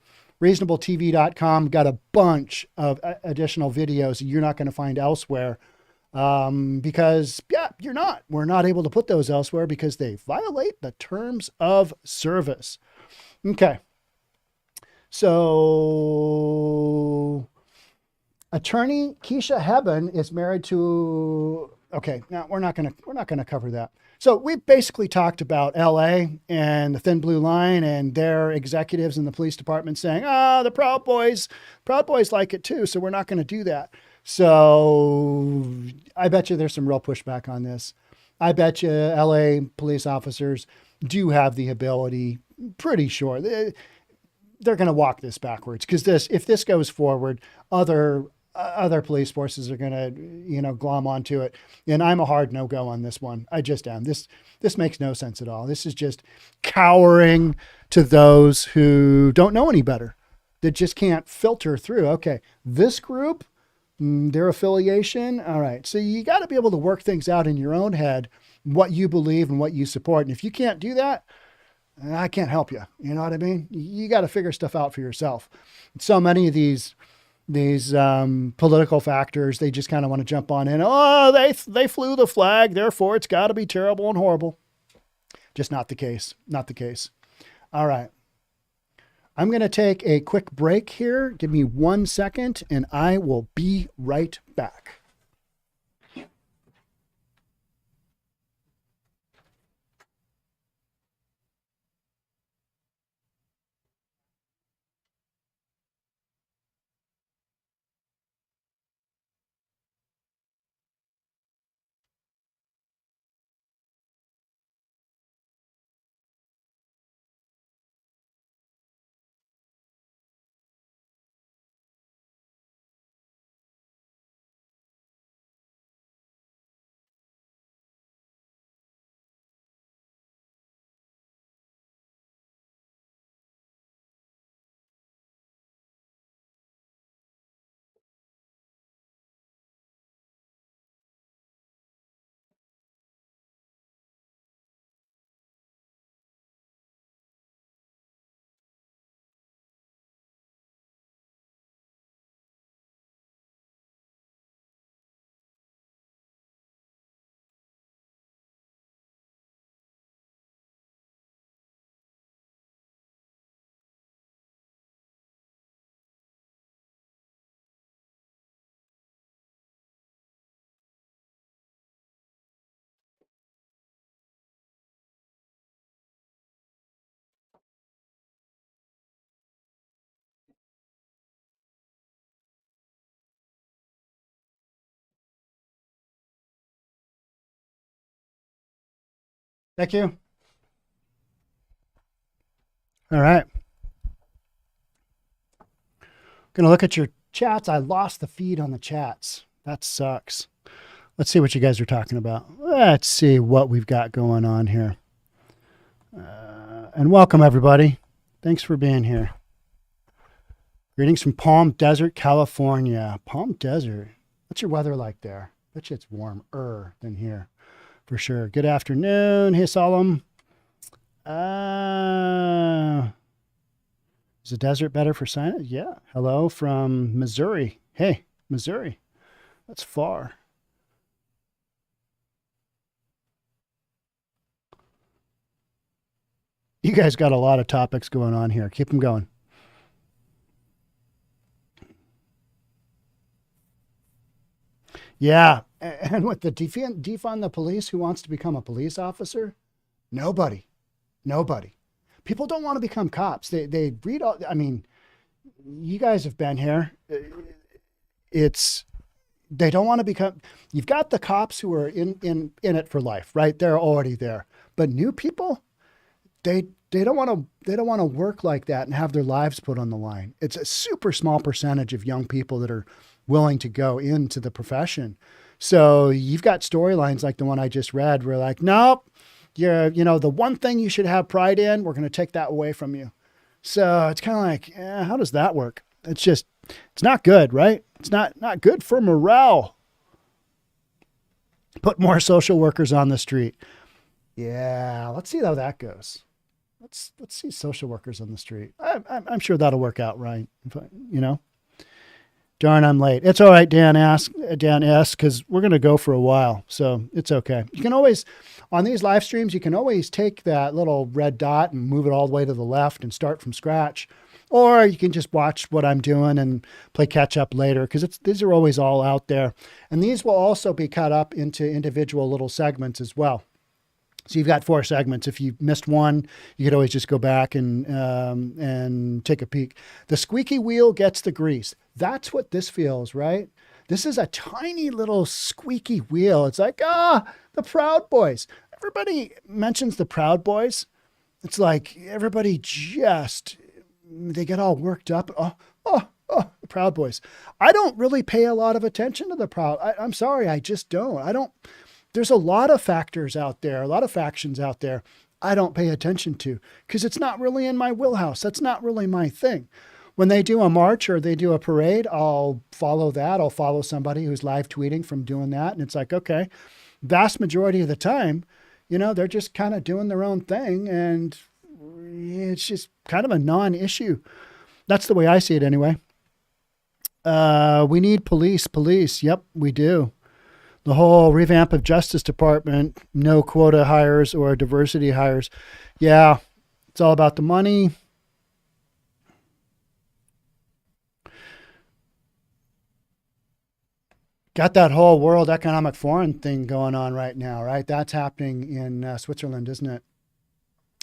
reasonabletv.com. Got a bunch of additional videos that you're not going to find elsewhere. Because we're not able to put those elsewhere because they violate the terms of service. Okay. So attorney Keisha Hebben is married to, okay, now we're not going to cover that. So we've basically talked about LA and the Thin Blue Line and their executives in the police department saying, the Proud Boys like it too. So we're not going to do that. So I bet you there's some real pushback on this. I bet you LA police officers do have the ability, pretty sure they're going to walk this backwards because if this goes forward, other police forces are going to, glom onto it. And I'm a hard no-go on this one. I just am. This makes no sense at all. This is just cowering to those who don't know any better, that just can't filter through. Okay, this group, their affiliation. All right. So you got to be able to work things out in your own head, what you believe and what you support. And if you can't do that, I can't help you. You know what I mean? You got to figure stuff out for yourself. So many of these these political factors. They just kind of want to jump on in. Oh, they flew the flag, therefore it's got to be terrible and horrible. Just not the case. Not the case. All right. I'm going to take a quick break here. Give me 1 second, and I will be right back. Thank you. All right. Going to look at your chats. I lost the feed on the chats. That sucks. Let's see what you guys are talking about. Let's see what we've got going on here. And welcome, everybody. Thanks for being here. Greetings from Palm Desert, California. Palm Desert. What's your weather like there? Bet you it's warmer than here, for sure. Good afternoon. Hey, Solemn. Is the desert better for science? Yeah. Hello from Missouri. Hey, Missouri. That's far. You guys got a lot of topics going on here. Keep them going. Yeah. And with the defund the police, who wants to become a police officer? Nobody. People don't want to become cops. They read all, I mean, you guys have been here. They don't want to become, you've got the cops who are in it for life, right? They're already there. But new people, they don't want to work like that and have their lives put on the line. It's a super small percentage of young people that are willing to go into the profession. So you've got storylines like the one I just read where like, nope, the one thing you should have pride in, we're going to take that away from you. So it's kind of like, how does that work? It's not good, right? It's not good for morale. Put more social workers on the street. Yeah, let's see how that goes. Let's see social workers on the street. I'm sure that'll work out right. Darn, I'm late. It's all right, Dan S, because we're going to go for a while. So it's okay. You can always, on these live streams, you can always take that little red dot and move it all the way to the left and start from scratch. Or you can just watch what I'm doing and play catch up later, because these are always all out there. And these will also be cut up into individual little segments as well. So you've got 4 segments. If you missed one, you could always just go back and take a peek. The squeaky wheel gets the grease. That's what this feels, right? This is a tiny little squeaky wheel. It's like, the Proud Boys. Everybody mentions the Proud Boys. It's like everybody they get all worked up. The Proud Boys. I don't really pay a lot of attention to the Proud. I'm sorry, I just don't. There's a lot of factors out there, a lot of factions out there I don't pay attention to because it's not really in my wheelhouse. That's not really my thing. When they do a march or they do a parade, I'll follow that. I'll follow somebody who's live tweeting from doing that. And it's like, okay, vast majority of the time, they're just kind of doing their own thing. And it's just kind of a non-issue. That's the way I see it anyway. We need police. Yep, we do. The whole revamp of Justice Department, no quota hires or diversity hires. Yeah, it's all about the money. Got that whole World Economic Forum thing going on right now, right? That's happening in Switzerland, isn't it?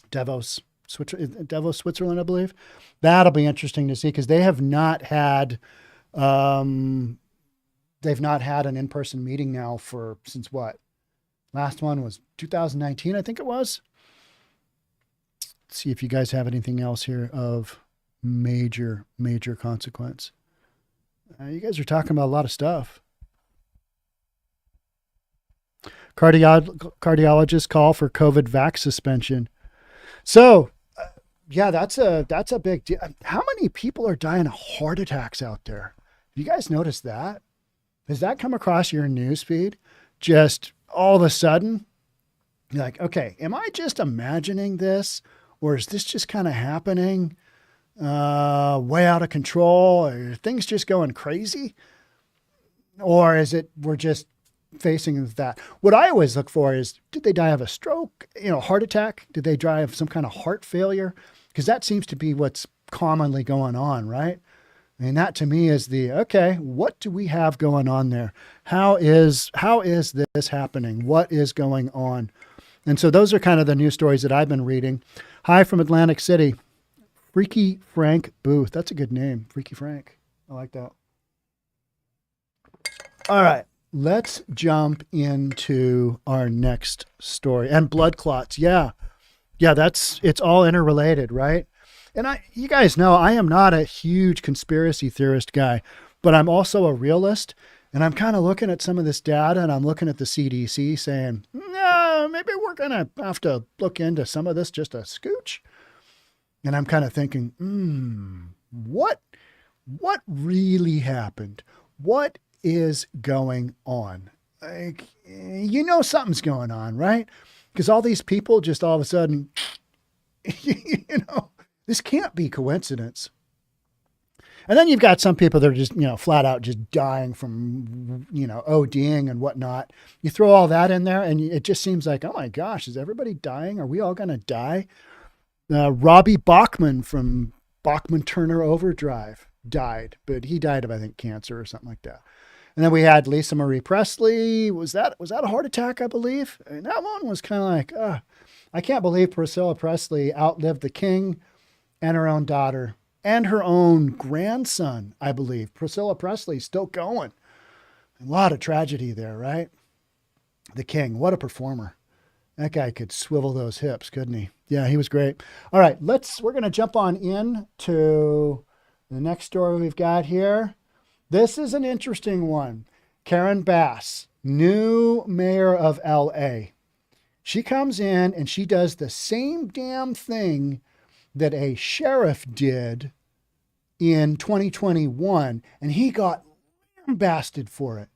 Davos, Switzerland, I believe. That'll be interesting to see because they have not had, they've not had an in-person meeting now since what? Last one was 2019, I think it was. Let's see if you guys have anything else here of major consequence. You guys are talking about a lot of stuff. Cardiologists call for COVID vax suspension. So, yeah, that's a big deal. How many people are dying of heart attacks out there? You guys notice that? Has that come across your news feed? Just all of a sudden, you're like, okay, am I just imagining this? Or is this just kind of happening way out of control? Are things just going crazy? Or is it we're just facing that? What I always look for is, did they die of a stroke, heart attack? Did they die of some kind of heart failure? Because that seems to be what's commonly going on, right? And that to me is okay, what do we have going on there? How is this happening? What is going on? And so those are kind of the news stories that I've been reading. Hi from Atlantic City. Freaky Frank Booth. That's a good name. Freaky Frank. I like that. All right. Let's jump into our next story. And blood clots. Yeah, it's all interrelated, right? And you guys know I am not a huge conspiracy theorist guy, but I'm also a realist. And I'm kind of looking at some of this data and I'm looking at the CDC saying, no, maybe we're going to have to look into some of this just a scooch. And I'm kind of thinking, what really happened? What is going on? Like, something's going on, right? Because all these people just all of a sudden, this can't be coincidence. And then you've got some people that are just, flat out just dying from, ODing and whatnot. You throw all that in there and it just seems like, oh my gosh, is everybody dying? Are we all going to die? Robbie Bachman from Bachman Turner Overdrive died, but he died of, I think, cancer or something like that. And then we had Lisa Marie Presley. Was that a heart attack, I believe? And that one was kind of like, I can't believe Priscilla Presley outlived the king and her own daughter and her own grandson, I believe. Priscilla Presley's still going. A lot of tragedy there, right? The king, what a performer. That guy could swivel those hips, couldn't he? Yeah, he was great. All right, we're going to jump on in to the next story we've got here. This is an interesting one. Karen Bass, new mayor of LA. She comes in and she does the same damn thing that a sheriff did in 2021, and he got lambasted for it.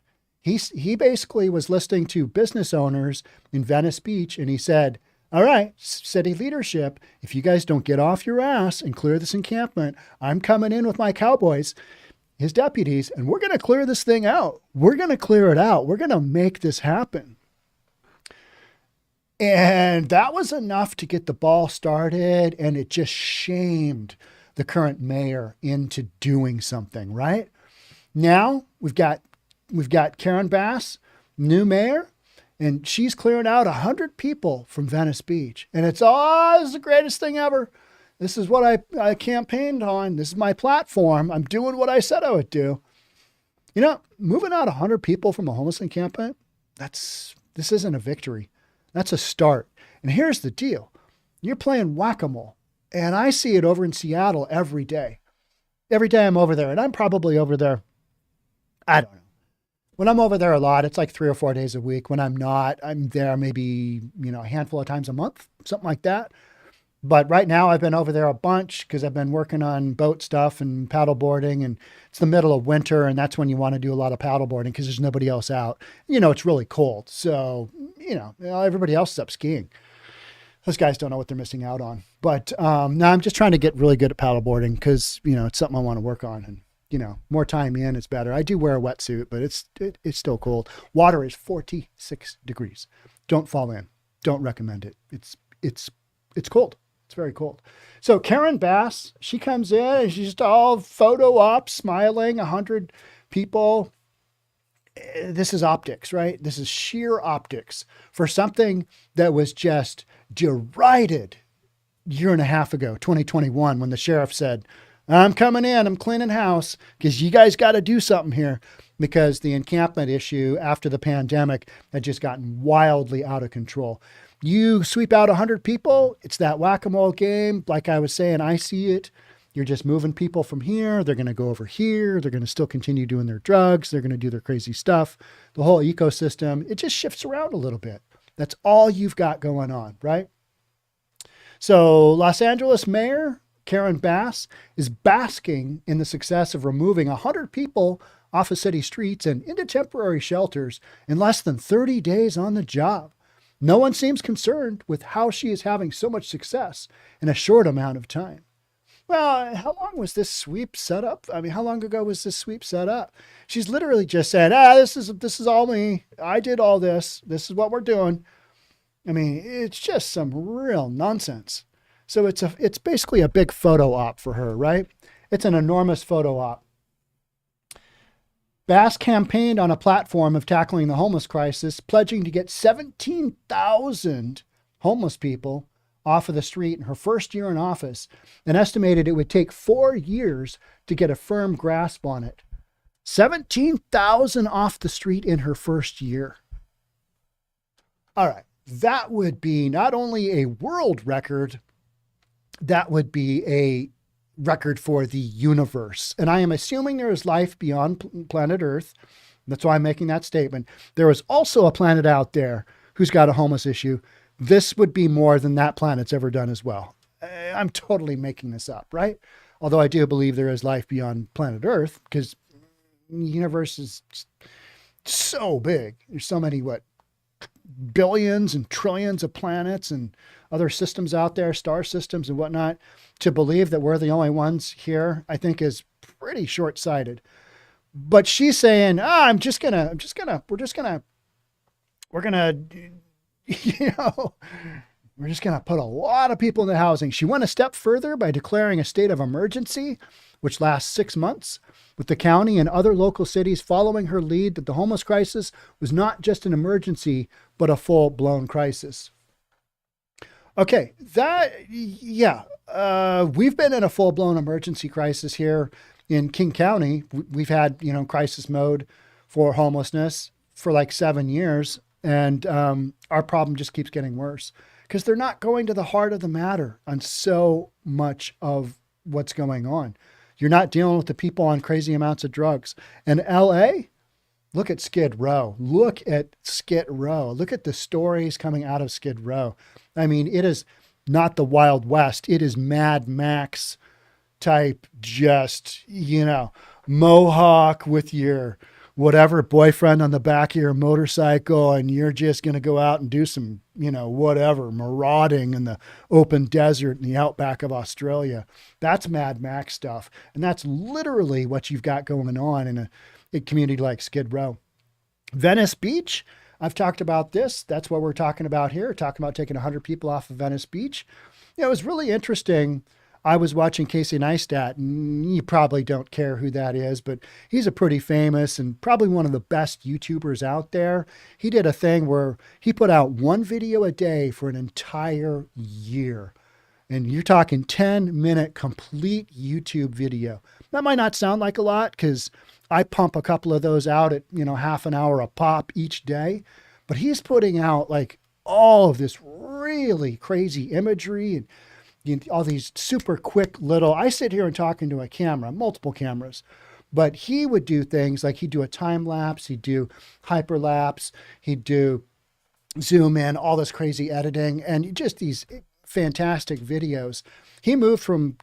He basically was listening to business owners in Venice Beach, and he said, all right, city leadership, if you guys don't get off your ass and clear this encampment, I'm coming in with my cowboys, his deputies, and we're going to clear this thing out. We're going to clear it out. We're going to make this happen. And that was enough to get the ball started, and it just shamed the current mayor into doing something, right? Now we've got Karen Bass, new mayor, and she's clearing out 100 people from Venice Beach. And it's the greatest thing ever. This is what I campaigned on. This is my platform. I'm doing what I said I would do. Moving out 100 people from a homeless encampment, this isn't a victory. That's a start. And here's the deal. You're playing whack-a-mole. And I see it over in Seattle every day. Every day I'm over there. And I'm probably over there, I don't know. When I'm over there a lot, it's like 3 or 4 days a week. When I'm not, I'm there maybe, a handful of times a month, something like that. But right now I've been over there a bunch because I've been working on boat stuff and paddle boarding, and it's the middle of winter, and that's when you want to do a lot of paddle boarding because there's nobody else out. It's really cold. So, everybody else is up skiing. Those guys don't know what they're missing out on. But no, I'm just trying to get really good at paddle boarding because, it's something I want to work on. And more time in, it's better. I do wear a wetsuit, but it's still cold. Water is 46 degrees. Don't fall in. Don't recommend it. It's cold. It's very cold. So Karen Bass, she comes in and she's just all photo op, smiling, 100 people. This is optics, right? This is sheer optics for something that was just derided a year and a half ago, 2021, when the sheriff said, I'm coming in, I'm cleaning house because you guys got to do something here, because the encampment issue after the pandemic had just gotten wildly out of control. You sweep out 100 people, it's that whack-a-mole game. Like I was saying, I see it. You're just moving people from here. They're going to go over here. They're going to still continue doing their drugs. They're going to do their crazy stuff. The whole ecosystem, it just shifts around a little bit. That's all you've got going on, right? So Los Angeles Mayor Karen Bass is basking in the success of removing 100 people off of city streets and into temporary shelters in less than 30 days on the job. No one seems concerned with how she is having so much success in a short amount of time. Well, how long was this sweep set up? I mean, how long ago was this sweep set up? She's literally just said, this is all me. I did all this. This is what we're doing. I mean, it's just some real nonsense. So it's basically a big photo op for her, right? It's an enormous photo op. Bass campaigned on a platform of tackling the homeless crisis, pledging to get 17,000 homeless people off of the street in her first year in office, and estimated it would take 4 years to get a firm grasp on it. 17,000 off the street in her first year. All right, that would be not only a world record, that would be a record for the universe. And I am assuming there is life beyond planet Earth. That's why I'm making that statement. There is also a planet out there who's got a homeless issue. This would be more than that planet's ever done as well. I'm totally making this up, right? Although I do believe there is life beyond planet Earth, because the universe is so big. There's so many, billions and trillions of planets and other systems out there, star systems and whatnot. To believe that we're the only ones here, I think is pretty short-sighted. But she's saying, we're just gonna, we're just gonna put a lot of people into housing. She went a step further by declaring a state of emergency, which lasts 6 months, with the county and other local cities following her lead that the homeless crisis was not just an emergency, but a full-blown crisis. Okay, we've been in a full-blown emergency crisis here in King County. We've had, crisis mode for homelessness for like 7 years, and our problem just keeps getting worse because they're not going to the heart of the matter on so much of what's going on. You're not dealing with the people on crazy amounts of drugs. And LA, look at Skid Row. Look at Skid Row. Look at the stories coming out of Skid Row. I mean, it is not the Wild West. It is Mad Max type, just, Mohawk with your whatever boyfriend on the back of your motorcycle, and you're just going to go out and do some, marauding in the open desert in the outback of Australia. That's Mad Max stuff. And that's literally what you've got going on in a community like Skid Row. Venice Beach, I've talked about this. That's what we're talking about here. Talking about taking 100 people off of Venice Beach. It was really interesting. I was watching Casey Neistat, and you probably don't care who that is, but he's a pretty famous and probably one of the best YouTubers out there. He did a thing where he put out one video a day for an entire year. And you're talking 10-minute complete YouTube video. That might not sound like a lot because I pump a couple of those out at, half an hour a pop each day. But he's putting out like all of this really crazy imagery and all these super quick little, I sit here and talk into a camera, multiple cameras, but he would do things like he'd do a time lapse, he'd do hyperlapse, he'd do zoom in, all this crazy editing, and just these fantastic videos. He moved from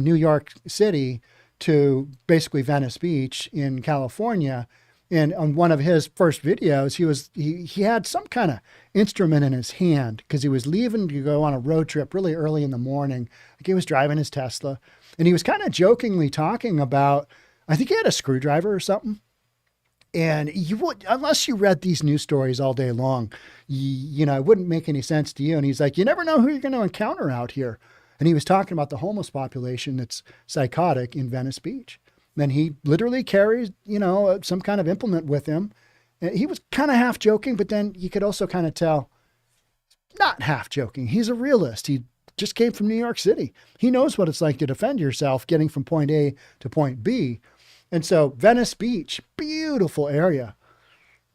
New York City to basically Venice Beach in California. And on one of his first videos, he had some kind of instrument in his hand because he was leaving to go on a road trip really early in the morning. Like he was driving his Tesla, and he was kind of jokingly talking about, I think he had a screwdriver or something. And you would, unless you read these news stories all day long, it wouldn't make any sense to you. And he's like, you never know who you're going to encounter out here. And he was talking about the homeless population that's psychotic in Venice Beach. And he literally carries, some kind of implement with him. And he was kind of half joking, but then you could also kind of tell, not half joking. He's a realist. He just came from New York City. He knows what it's like to defend yourself getting from point A to point B. And so Venice Beach, beautiful area.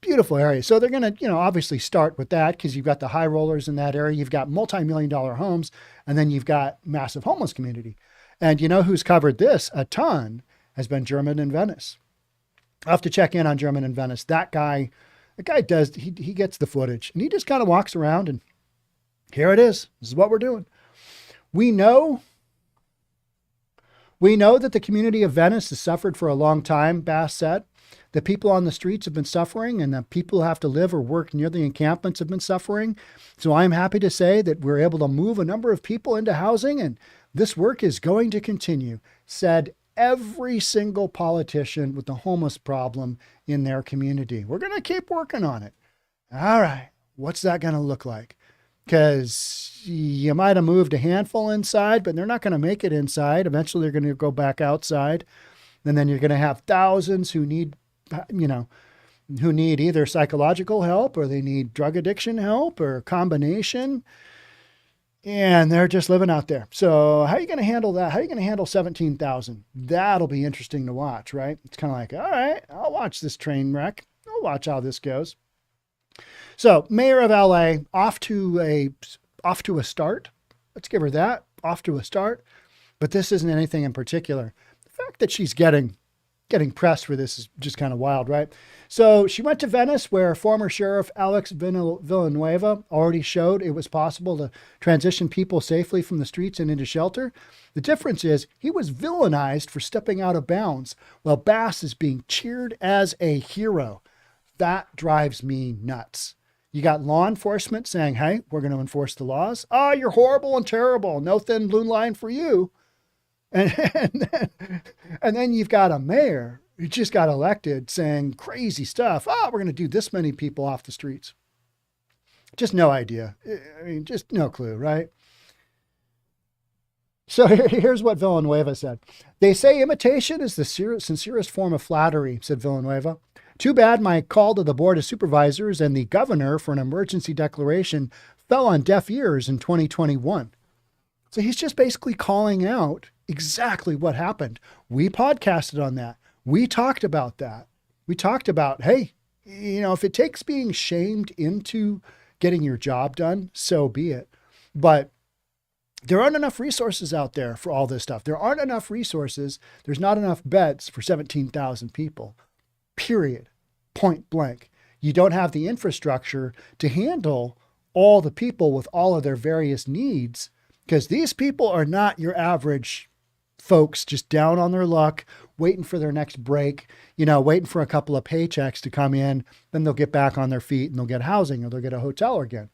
Beautiful area. So they're going to, obviously start with that because you've got the high rollers in that area. You've got multi-million-dollar homes, and then you've got massive homeless community. And you know who's covered this a ton has been German in Venice. I'll have to check in on German in Venice. The guy does, he gets the footage, and he just kind of walks around and here it is. This is what we're doing. We know that the community of Venice has suffered for a long time, Bass said. The people on the streets have been suffering, and the people who have to live or work near the encampments have been suffering. So I'm happy to say that we're able to move a number of people into housing, and this work is going to continue, said every single politician with the homeless problem in their community. We're going to keep working on it. All right, what's that going to look like? Because you might have moved a handful inside, but they're not going to make it inside. Eventually, they're going to go back outside. And then you're going to have thousands who need, either psychological help or they need drug addiction help or a combination. And they're just living out there. So how are you going to handle that? How are you going to handle 17,000? That'll be interesting to watch, right? It's kind of like, all right, I'll watch this train wreck. I'll watch how this goes. So mayor of LA off to a start. Let's give her that, off to a start. But this isn't anything in particular. The fact that she's getting press for this is just kind of wild, right? So she went to Venice, where former Sheriff Alex Villanueva already showed it was possible to transition people safely from the streets and into shelter. The difference is he was villainized for stepping out of bounds, while Bass is being cheered as a hero. That drives me nuts. You got law enforcement saying, hey, we're going to enforce the laws. Oh, you're horrible and terrible. No thin blue line for you. And then you've got a mayor who just got elected saying crazy stuff. Oh, we're going to do this many people off the streets. Just no idea. I mean, just no clue, right? So here's what Villanueva said. They say imitation is the sincerest form of flattery, said Villanueva. Too bad my call to the Board of Supervisors and the governor for an emergency declaration fell on deaf ears in 2021. So he's just basically calling out exactly what happened. We podcasted on that. We talked about that. We talked about, hey, if it takes being shamed into getting your job done, so be it. But there aren't enough resources out there for all this stuff. There aren't enough resources. There's not enough beds for 17,000 people. Period. Point blank. You don't have the infrastructure to handle all the people with all of their various needs, because these people are not your average folks just down on their luck, waiting for their next break, waiting for a couple of paychecks to come in. Then they'll get back on their feet and they'll get housing or they'll get a hotel again.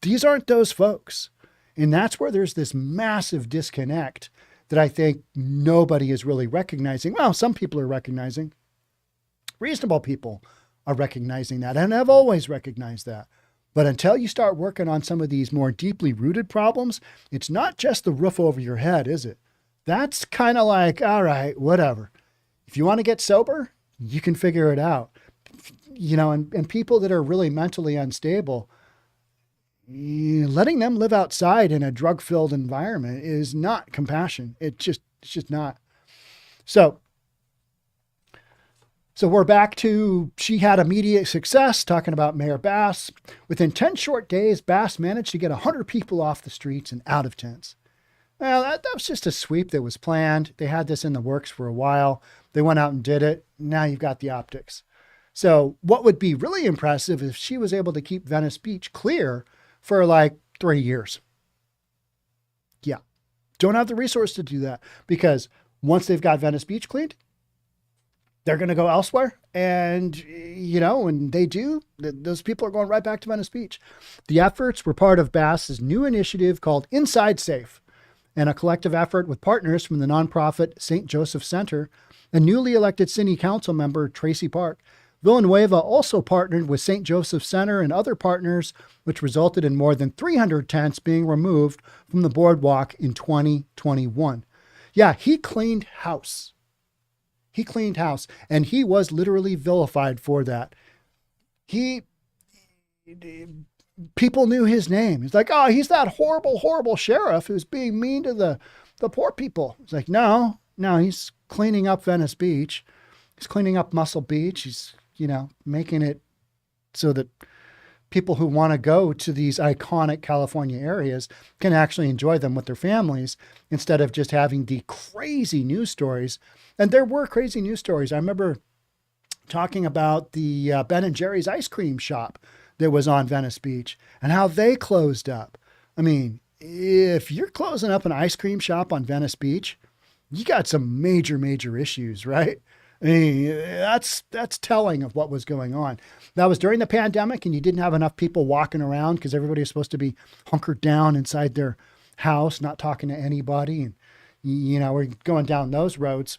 These aren't those folks. And that's where there's this massive disconnect that I think nobody is really recognizing. Well, some people are recognizing. Reasonable people are recognizing that, and have always recognized that. But until you start working on some of these more deeply rooted problems, it's not just the roof over your head, is it? That's kind of like, all right, whatever. If you want to get sober, you can figure it out. And people that are really mentally unstable, letting them live outside in a drug-filled environment is not compassion. It's just not. So we're back to, she had immediate success, talking about Mayor Bass. Within 10 short days, Bass managed to get 100 people off the streets and out of tents. Well, that was just a sweep that was planned. They had this in the works for a while. They went out and did it. Now you've got the optics. So what would be really impressive if she was able to keep Venice Beach clear for like 3 years. Yeah. Don't have the resource to do that, because once they've got Venice Beach cleaned, they're going to go elsewhere. And, when they do, those people are going right back to Venice Beach. The efforts were part of Bass's new initiative called Inside Safe. and a collective effort with partners from the nonprofit St. Joseph Center and newly elected city council member Tracy Park, Villanueva also partnered with St. Joseph Center and other partners, which resulted in more than 300 tents being removed from the boardwalk in 2021. Yeah, he cleaned house. He cleaned house, and he was literally vilified for that. People knew his name. He's like, oh, he's that horrible, horrible sheriff who's being mean to the poor people. It's like, no, he's cleaning up Venice Beach. He's cleaning up Muscle Beach. He's, making it so that people who want to go to these iconic California areas can actually enjoy them with their families instead of just having the crazy news stories. And there were crazy news stories. I remember talking about the Ben & Jerry's ice cream shop that was on Venice Beach and how they closed up. I mean, if you're closing up an ice cream shop on Venice Beach, you got some major, major issues, right? I mean, that's telling of what was going on. That was during the pandemic and you didn't have enough people walking around because everybody was supposed to be hunkered down inside their house, not talking to anybody. And, we're going down those roads,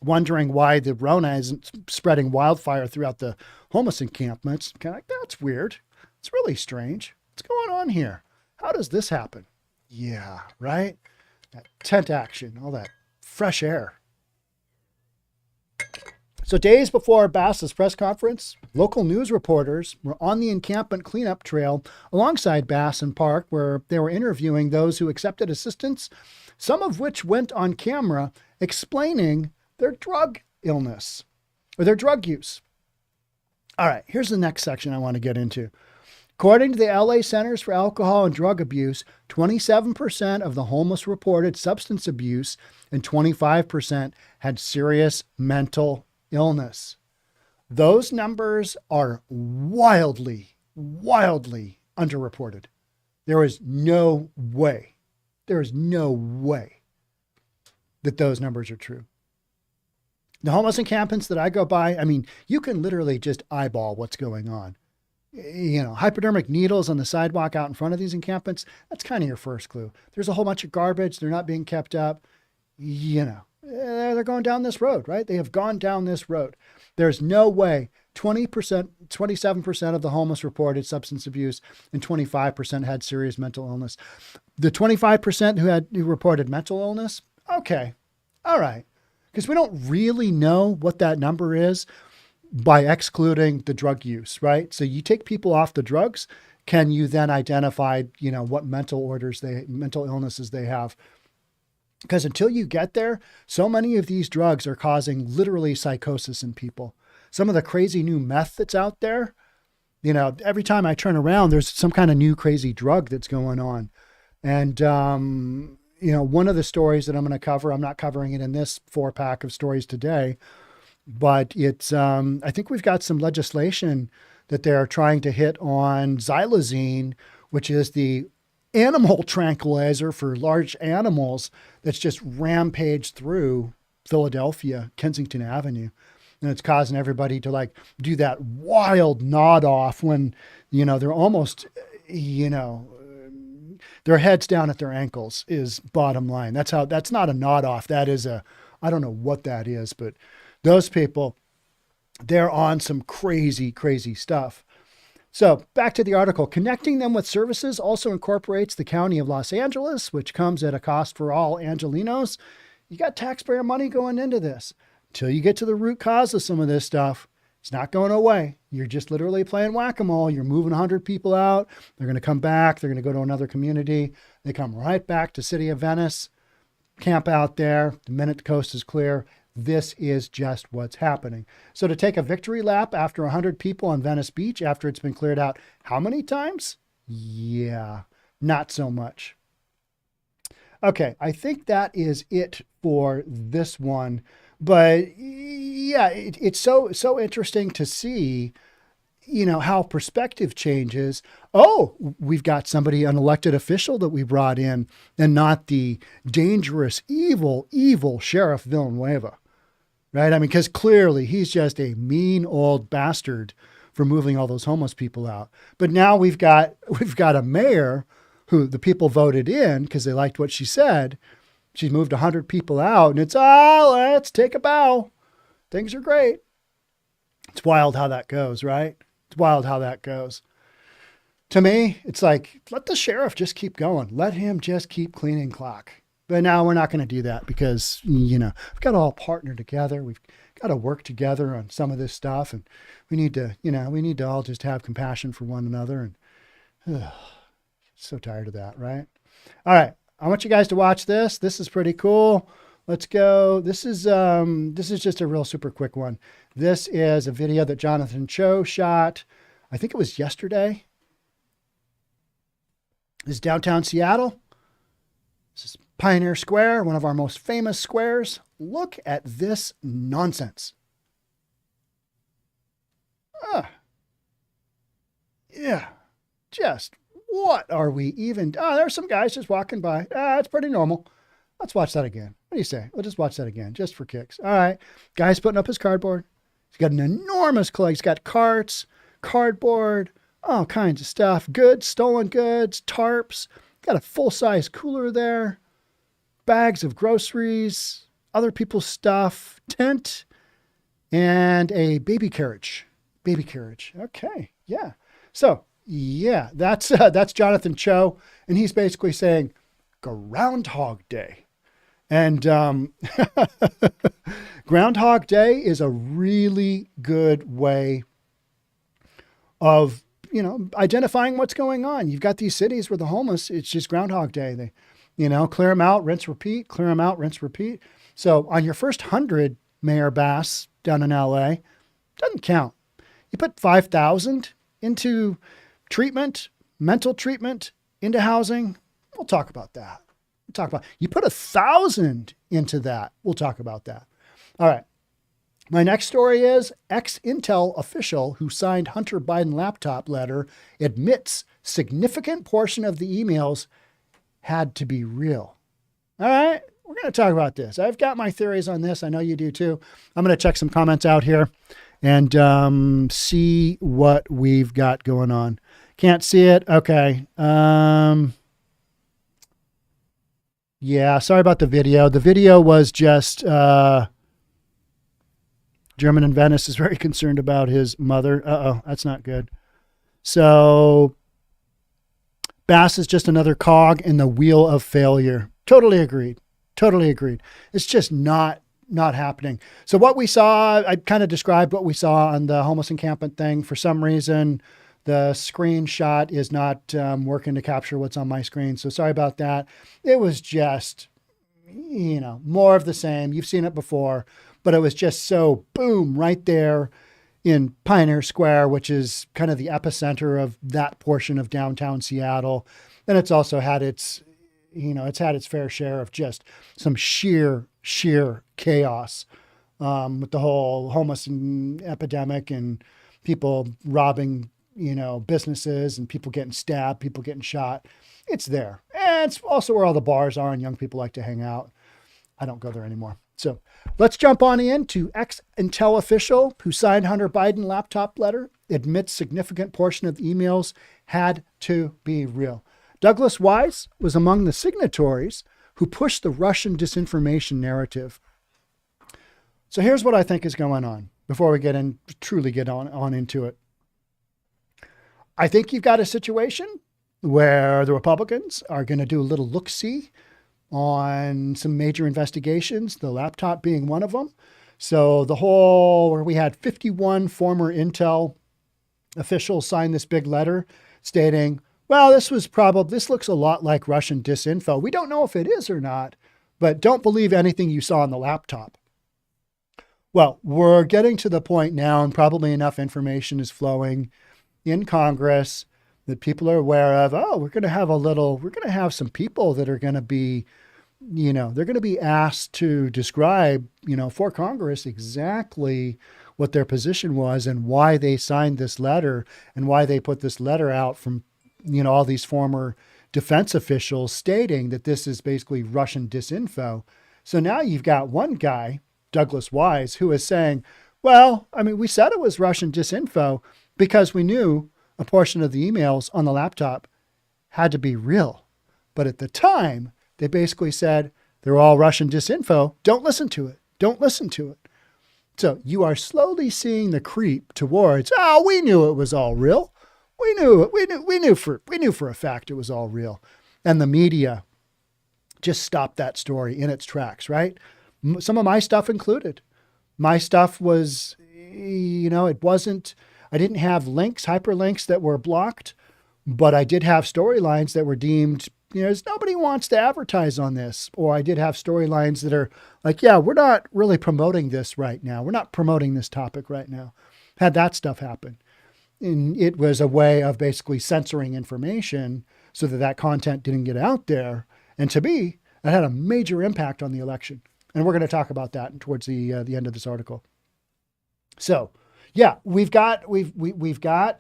wondering why the Rona isn't spreading wildfire throughout the homeless encampments. Kind of like, that's weird. It's really strange. What's going on here? How does this happen? Yeah, right? That tent action, all that fresh air. So days before Bass's press conference, local news reporters were on the encampment cleanup trail alongside Bass and Park, where they were interviewing those who accepted assistance, some of which went on camera explaining their drug illness or their drug use. All right, here's the next section I want to get into. According to the LA Centers for Alcohol and Drug Abuse, 27% of the homeless reported substance abuse and 25% had serious mental illness. Those numbers are wildly, wildly underreported. There is no way that those numbers are true. The homeless encampments that I go by, I mean, you can literally just eyeball what's going on. Hypodermic needles on the sidewalk out in front of these encampments, that's kind of your first clue. There's a whole bunch of garbage. They're not being kept up. They're going down this road, right? They have gone down this road. There's no way 27% of the homeless reported substance abuse and 25% had serious mental illness. The 25% who reported mental illness, okay, all right. Because we don't really know what that number is by excluding the drug use, right? So you take people off the drugs, can you then identify, what mental illnesses they have? Because until you get there, so many of these drugs are causing literally psychosis in people. Some of the crazy new meth that's out there, every time I turn around, there's some kind of new crazy drug that's going on. And, one of the stories that I'm going to cover, I'm not covering it in this 4-pack of stories today, but it's, I think we've got some legislation that they're trying to hit on xylazine, which is the animal tranquilizer for large animals that's just rampaged through Philadelphia, Kensington Avenue. And it's causing everybody to do that wild nod off when, they're almost, their heads down at their ankles is bottom line. That's not a nod off. That is I don't know what that is, but those people, they're on some crazy, crazy stuff. So back to the article. Connecting them with services also incorporates the County of Los Angeles, which comes at a cost for all Angelinos. You got taxpayer money going into this. Until you get to the root cause of some of this stuff, it's not going away. You're just literally playing whack-a-mole. You're moving 100 people out. They're going to come back. They're going to go to another community. They come right back to City of Venice, camp out there. The minute the coast is clear, this is just what's happening. So to take a victory lap after 100 people on Venice Beach after it's been cleared out, how many times? Yeah, not so much. Okay, I think that is it for this one. But yeah, it's so interesting to see, how perspective changes. Oh, we've got somebody, an elected official that we brought in, and not the dangerous, evil Sheriff Villanueva, right? I mean, because clearly he's just a mean old bastard for moving all those homeless people out. But now we've got a mayor who the people voted in because they liked what she said. She's moved 100 people out, and it's, let's take a bow. Things are great. It's wild how that goes, right? It's wild how that goes. To me, it's like, let the sheriff just keep going. Let him just keep cleaning clock. But now we're not going to do that because, we've got to all partner together. We've got to work together on some of this stuff. And we need to all just have compassion for one another. And so tired of that, right? All right. I want you guys to watch this. This is pretty cool. Let's go. This is just a real super quick one. This is a video that Jonathan Cho shot. I think it was yesterday. This is downtown Seattle. This is Pioneer Square, one of our most famous squares. Look at this nonsense. Yeah, just what are we even? There's some guys just walking by. It's pretty normal. Let's watch that again. What do you say? We'll just watch that again, just for kicks. All right, guy's putting up his cardboard. He's got an enormous collection. He's got carts, cardboard, all kinds of stuff. Goods, stolen goods, tarps. Got a full-size cooler there. Bags of groceries, other people's stuff, tent, and a baby carriage. Baby carriage. Okay, yeah. So, yeah, that's Jonathan Cho, and he's basically saying Groundhog Day. And Groundhog Day is a really good way of, identifying what's going on. You've got these cities where the homeless, it's just Groundhog Day. They, clear them out, rinse, repeat, clear them out, rinse, repeat. So on your first 100, Mayor Bass down in LA, doesn't count. You put 5,000 into treatment, mental treatment, into housing. We'll talk about that. You put 1,000 into that. We'll talk about that. All right. My next story is ex-Intel official who signed Hunter Biden laptop letter admits significant portion of the emails had to be real. All right, we're going to talk about this. I've got my theories on this. I know you do too. I'm going to check some comments out here and see what we've got going on. Can't see it. Okay. Yeah, sorry about the video. The video was just German in Venice is very concerned about his mother. That's not good. So Bass is just another cog in the wheel of failure. Totally agreed. It's just not happening. So what we saw, I kind of described what we saw on the homeless encampment thing. For some reason, the screenshot is not working to capture what's on my screen. So sorry about that. It was just, more of the same. You've seen it before, but it was just so boom right there in Pioneer Square, which is kind of the epicenter of that portion of downtown Seattle. And it's also had its, it's had its fair share of just some sheer chaos with the whole homeless epidemic and people robbing, businesses and people getting stabbed, people getting shot. It's there. And it's also where all the bars are and young people like to hang out. I don't go there anymore. So let's jump on into ex-Intel official who signed Hunter Biden laptop letter, admits significant portion of the emails had to be real. Douglas Wise was among the signatories who pushed the Russian disinformation narrative. So here's what I think is going on before we truly get on into it. I think you've got a situation where the Republicans are going to do a little look-see on some major investigations, the laptop being one of them. So where we had 51 former Intel officials sign this big letter stating, well, this looks a lot like Russian disinfo. We don't know if it is or not, but don't believe anything you saw on the laptop. Well, we're getting to the point now, and probably enough information is flowing in Congress that people are aware of. We're going to have some people that are going to be, they're going to be asked to describe, for Congress exactly what their position was and why they signed this letter and why they put this letter out from, all these former defense officials stating that this is basically Russian disinfo. So now you've got one guy, Douglas Wise, who is saying, well, we said it was Russian disinfo because we knew a portion of the emails on the laptop had to be real. But at the time, they basically said they're all Russian disinfo. Don't listen to it. Don't listen to it. So you are slowly seeing the creep towards, oh, we knew it was all real. We knew it. We knew for a fact it was all real. And the media just stopped that story in its tracks, right? Some of my stuff included. My stuff was, it wasn't, I didn't have links, hyperlinks that were blocked, but I did have storylines that were deemed, nobody wants to advertise on this. Or I did have storylines that are like, yeah, we're not really promoting this right now. We're not promoting this topic right now. Had that stuff happen. And it was a way of basically censoring information so that content didn't get out there. And to me, that had a major impact on the election. And we're going to talk about that towards the end of this article. So, yeah, we've got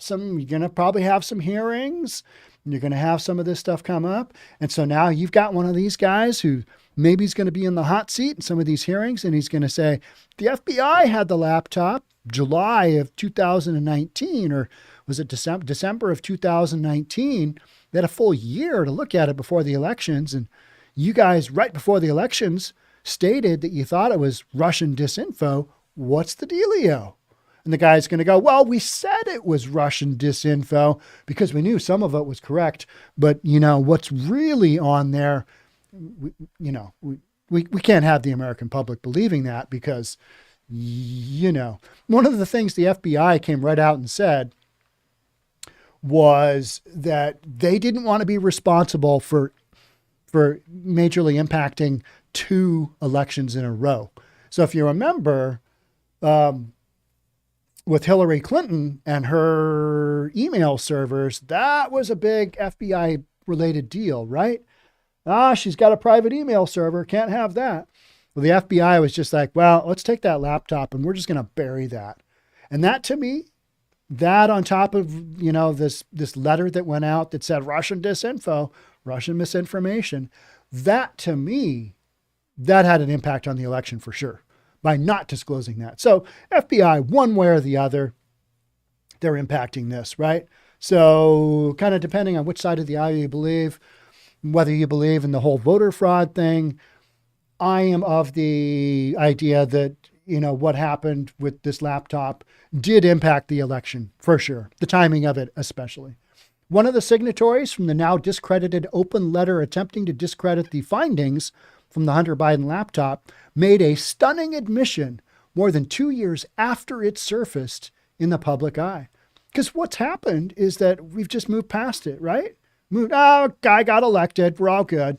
some. You're going to probably have some hearings. And you're going to have some of this stuff come up. And so now you've got one of these guys who maybe is going to be in the hot seat in some of these hearings, and he's going to say the FBI had the laptop July of 2019, or was it December of 2019? They had a full year to look at it before the elections, and you guys right before the elections stated that you thought it was Russian disinfo. What's the dealio? And the guy's going to go, well, we said it was Russian disinfo because we knew some of it was correct. But, what's really on there, we can't have the American public believing that because, one of the things the FBI came right out and said was that they didn't want to be responsible for majorly impacting 2 elections in a row. So if you remember, with Hillary Clinton and her email servers, that was a big FBI related deal, right? She's got a private email server. Can't have that. Well, the FBI was just like, well, let's take that laptop and we're just going to bury that. And that to me, that on top of, this letter that went out that said Russian disinfo, Russian misinformation, that to me, that had an impact on the election for sure by not disclosing that. So FBI, one way or the other, they're impacting this, right? So kind of depending on which side of the aisle you believe, whether you believe in the whole voter fraud thing, I am of the idea that, what happened with this laptop did impact the election for sure. The timing of it, especially. One of the signatories from the now discredited open letter attempting to discredit the findings from the Hunter Biden laptop made a stunning admission more than 2 years after it surfaced in the public eye. Because what's happened is that we've just moved past it, right? Guy got elected. We're all good.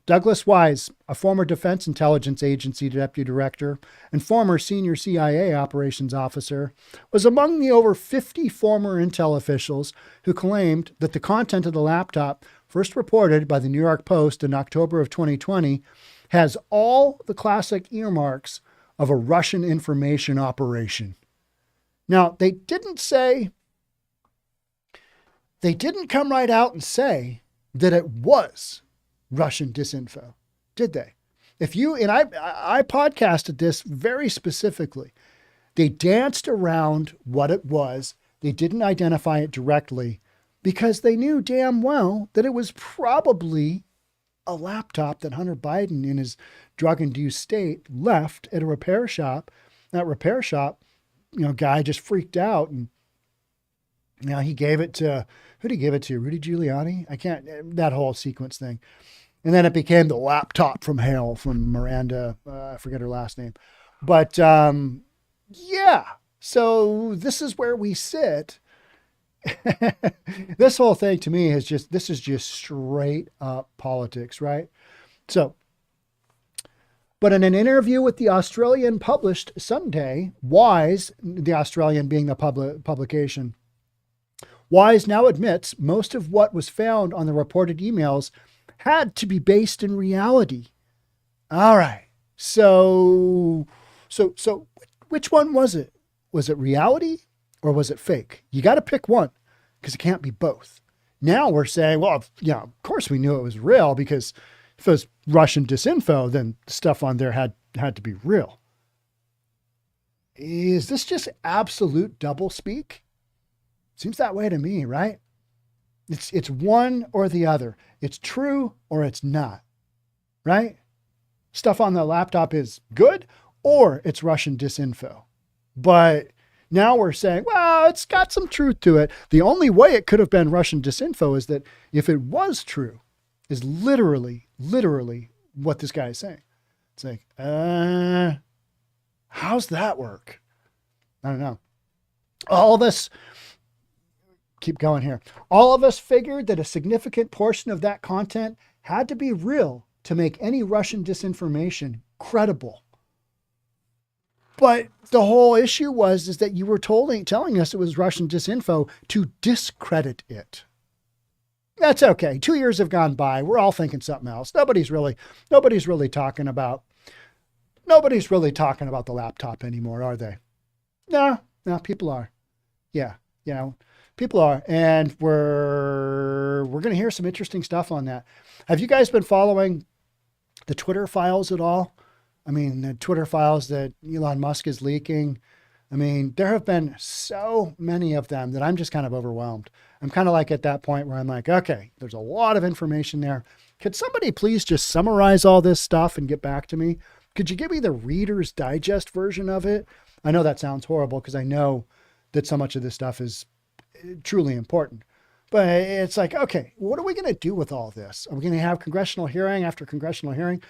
Douglas Wise, a former Defense Intelligence Agency deputy director and former senior CIA operations officer, was among the over 50 former intel officials who claimed that the content of the laptop, first reported by the New York Post in October of 2020, has all the classic earmarks of a Russian information operation. Now, they didn't come right out and say that it was Russian disinfo, did they? I podcasted this very specifically. They danced around what it was. They didn't identify it directly because they knew damn well that it was probably a laptop that Hunter Biden in his drug-induced state left at a repair shop. That repair shop, guy just freaked out and he gave it to, who did he give it to? Rudy Giuliani? That whole sequence thing. And then it became the laptop from hell from Miranda. I forget her last name. But yeah, so this is where we sit. This whole thing to me is just straight up politics, right? So, but in an interview with the Australian published Sunday, Wise, the Australian being the publication, Wise now admits most of what was found on the reported emails had to be based in reality. All right. So which one was it? Was it reality or was it fake? You got to pick one because it can't be both. Now we're saying, well, of course we knew it was real because if it was Russian disinfo, then the stuff on there had to be real. Is this just absolute doublespeak? Seems that way to me, right? It's one or the other. It's true or it's not, right? Stuff on the laptop is good or it's Russian disinfo. But now we're saying, well, it's got some truth to it. The only way it could have been Russian disinfo is that if it was true, is literally what this guy is saying. It's like, how's that work? I don't know. All of us, keep going here. All of us figured that a significant portion of that content had to be real to make any Russian disinformation credible. But the whole issue is that you were telling us it was Russian disinfo to discredit it. That's okay. 2 years have gone by. We're all thinking something else. Nobody's really talking about the laptop anymore, are they? No, people are. Yeah, people are. And we're going to hear some interesting stuff on that. Have you guys been following the Twitter files at all? I mean, the Twitter files that Elon Musk is leaking. I mean, there have been so many of them that I'm just kind of overwhelmed. I'm kind of like at that point where I'm like, okay, there's a lot of information there. Could somebody please just summarize all this stuff and get back to me? Could you give me the Reader's Digest version of it? I know that sounds horrible because I know that so much of this stuff is truly important. But it's like, okay, what are we going to do with all this? Are we going to have congressional hearing after congressional hearing?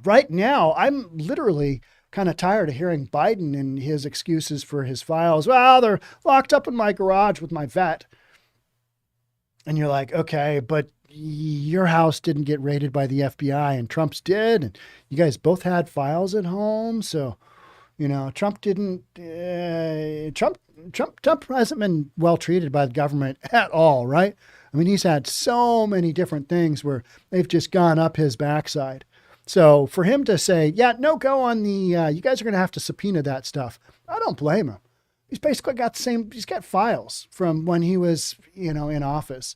Right now, I'm literally kind of tired of hearing Biden and his excuses for his files. Well, they're locked up in my garage with my vet. And you're like, okay, but your house didn't get raided by the FBI and Trump's did. And you guys both had files at home. So, Trump didn't, Trump hasn't been well treated by the government at all, right? I mean, he's had so many different things where they've just gone up his backside. So for him to say, yeah, no go on the, you guys are going to have to subpoena that stuff. I don't blame him. He's basically got he's got files from when he was, in office.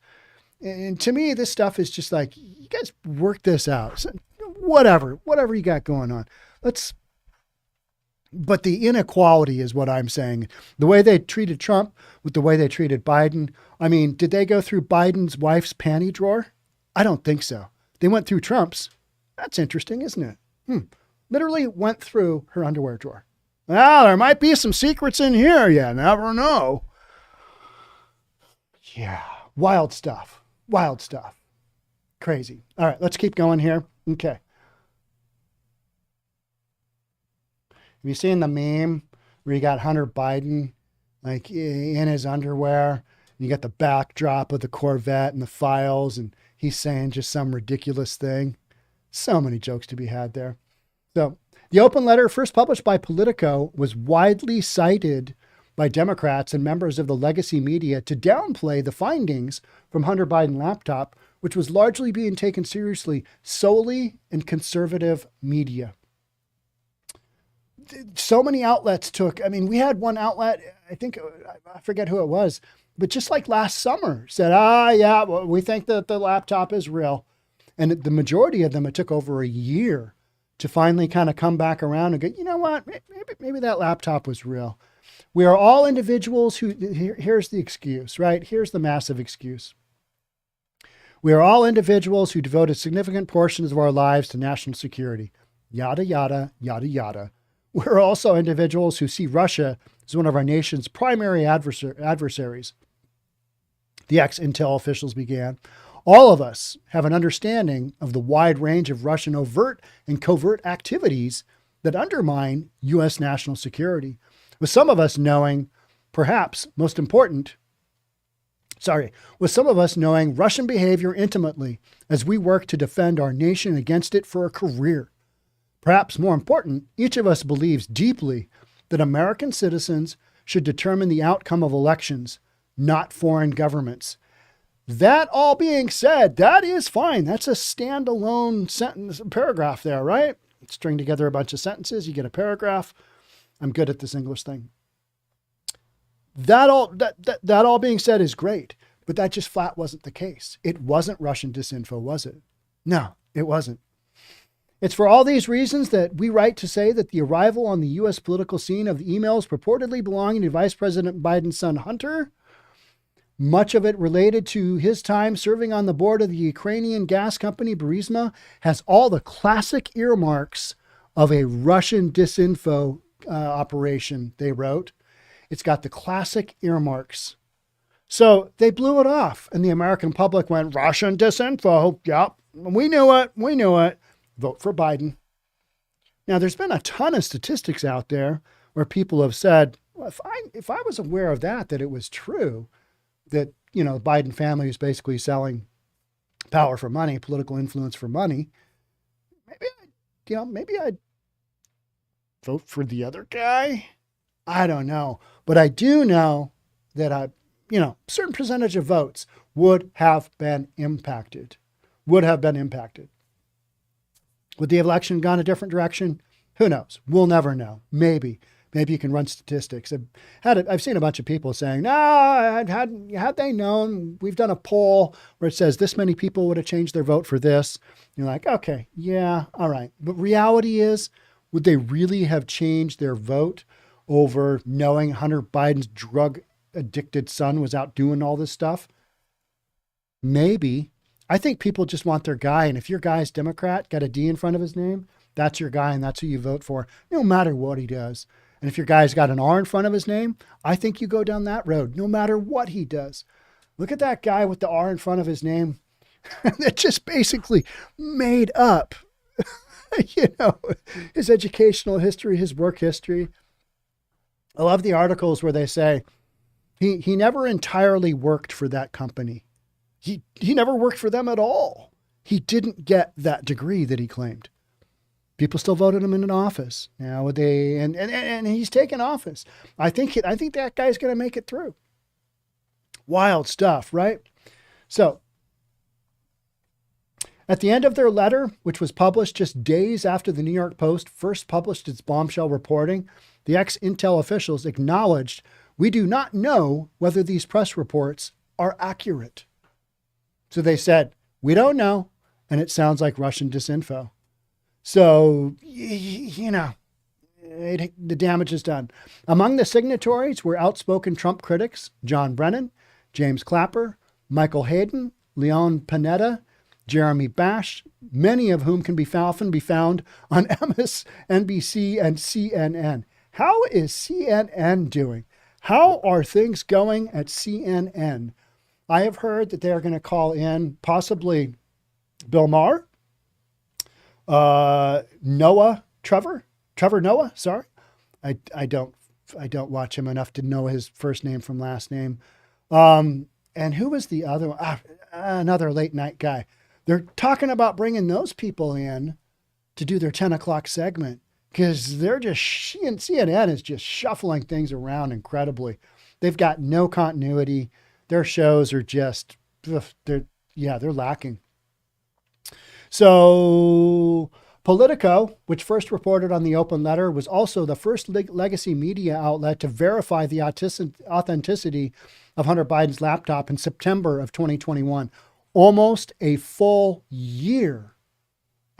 And to me, this stuff is just like, you guys work this out. So whatever you got going on. But the inequality is what I'm saying. The way they treated Trump with the way they treated Biden. I mean, did they go through Biden's wife's panty drawer? I don't think so. They went through Trump's. That's interesting, isn't it? Literally went through her underwear drawer. Well, there might be some secrets in here. You never know. Yeah. Wild stuff. Crazy. All right, let's keep going here. Okay. Have you seen the meme where you got Hunter Biden like in his underwear? You got the backdrop of the Corvette and the files, and he's saying just some ridiculous thing. So many jokes to be had there. So the open letter, first published by Politico, was widely cited by Democrats and members of the legacy media to downplay the findings from Hunter Biden laptop, which was largely being taken seriously solely in conservative media. So many outlets we had one outlet, I think, I forget who it was, but just like last summer said, we think that the laptop is real. And the majority of them, it took over a year to finally kind of come back around and go, you know what, maybe that laptop was real. We are all individuals here's the excuse, right? Here's the massive excuse. We are all individuals who devoted significant portions of our lives to national security. Yada, yada, yada, yada. We're also individuals who see Russia as one of our nation's primary adversaries. The ex-Intel officials began. All of us have an understanding of the wide range of Russian overt and covert activities that undermine U.S. national security, with some of us knowing, perhaps most important, with some of us knowing Russian behavior intimately as we work to defend our nation against it for a career. Perhaps more important, each of us believes deeply that American citizens should determine the outcome of elections, not foreign governments. That all being said, that is fine. That's a standalone sentence, paragraph there, right? String together a bunch of sentences, you get a paragraph. I'm good at this English thing. That all being said is great, but that just flat wasn't the case. It wasn't Russian disinfo, was it? No, it wasn't. It's for all these reasons that we write to say that the arrival on the U.S. political scene of the emails purportedly belonging to Vice President Biden's son Hunter much of it related to his time serving on the board of the Ukrainian gas company Burisma, has all the classic earmarks of a Russian disinfo operation, they wrote. It's got the classic earmarks. So they blew it off, and the American public went, Russian disinfo. Yep, we knew it. We knew it. Vote for Biden. Now, there's been a ton of statistics out there where people have said, well, if I was aware of that it was true, that, the Biden family is basically selling power for money, political influence for money, maybe I'd vote for the other guy. I don't know. But I do know that a certain percentage of votes would have been impacted. Would the election gone a different direction? Who knows? We'll never know. Maybe you can run statistics. I've seen a bunch of people saying, no, had they known, we've done a poll where it says this many people would have changed their vote for this. You're like, okay, yeah, all right. But reality is, would they really have changed their vote over knowing Hunter Biden's drug-addicted son was out doing all this stuff? Maybe. I think people just want their guy. And if your guy's Democrat, got a D in front of his name, that's your guy and that's who you vote for, no matter what he does. And if your guy's got an R in front of his name, I think you go down that road, no matter what he does. Look at that guy with the R in front of his name that just basically made up, his educational history, his work history. I love the articles where they say he never entirely worked for that company. He never worked for them at all. He didn't get that degree that he claimed. People still voted him in an office. Now and he's taken office. I think that guy's going to make it through. Wild stuff, right? So at the end of their letter, which was published just days after the New York Post first published its bombshell reporting, the ex-Intel officials acknowledged, we do not know whether these press reports are accurate. So they said, we don't know, and it sounds like Russian disinfo. So, the damage is done. Among the signatories were outspoken Trump critics, John Brennan, James Clapper, Michael Hayden, Leon Panetta, Jeremy Bash, many of whom can be often be found on MSNBC and CNN. How is CNN doing? How are things going at CNN? I have heard that they're going to call in possibly Bill Maher, Trevor Noah. Sorry. I don't watch him enough to know his first name from last name. And who was the other one? Another late night guy. They're talking about bringing those people in to do their 10 o'clock segment because CNN is just shuffling things around incredibly. They've got no continuity. Their shows are just, they're lacking. So Politico, which first reported on the open letter, was also the first legacy media outlet to verify the authenticity of Hunter Biden's laptop in September of 2021, almost a full year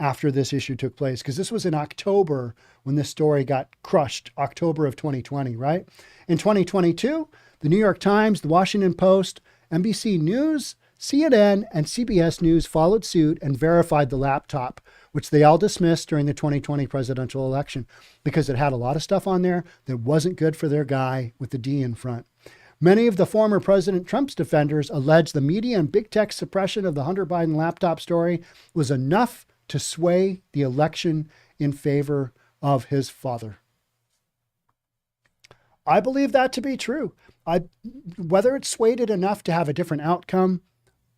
after this issue took place, because this was in October when this story got crushed, October of 2020, right? In 2022, the New York Times, the Washington Post, NBC News, CNN, and CBS News followed suit and verified the laptop, which they all dismissed during the 2020 presidential election because it had a lot of stuff on there that wasn't good for their guy with the D in front. Many of the former President Trump's defenders allege the media and big tech suppression of the Hunter Biden laptop story was enough to sway the election in favor of his father. I believe that to be true. Whether it swayed it enough to have a different outcome,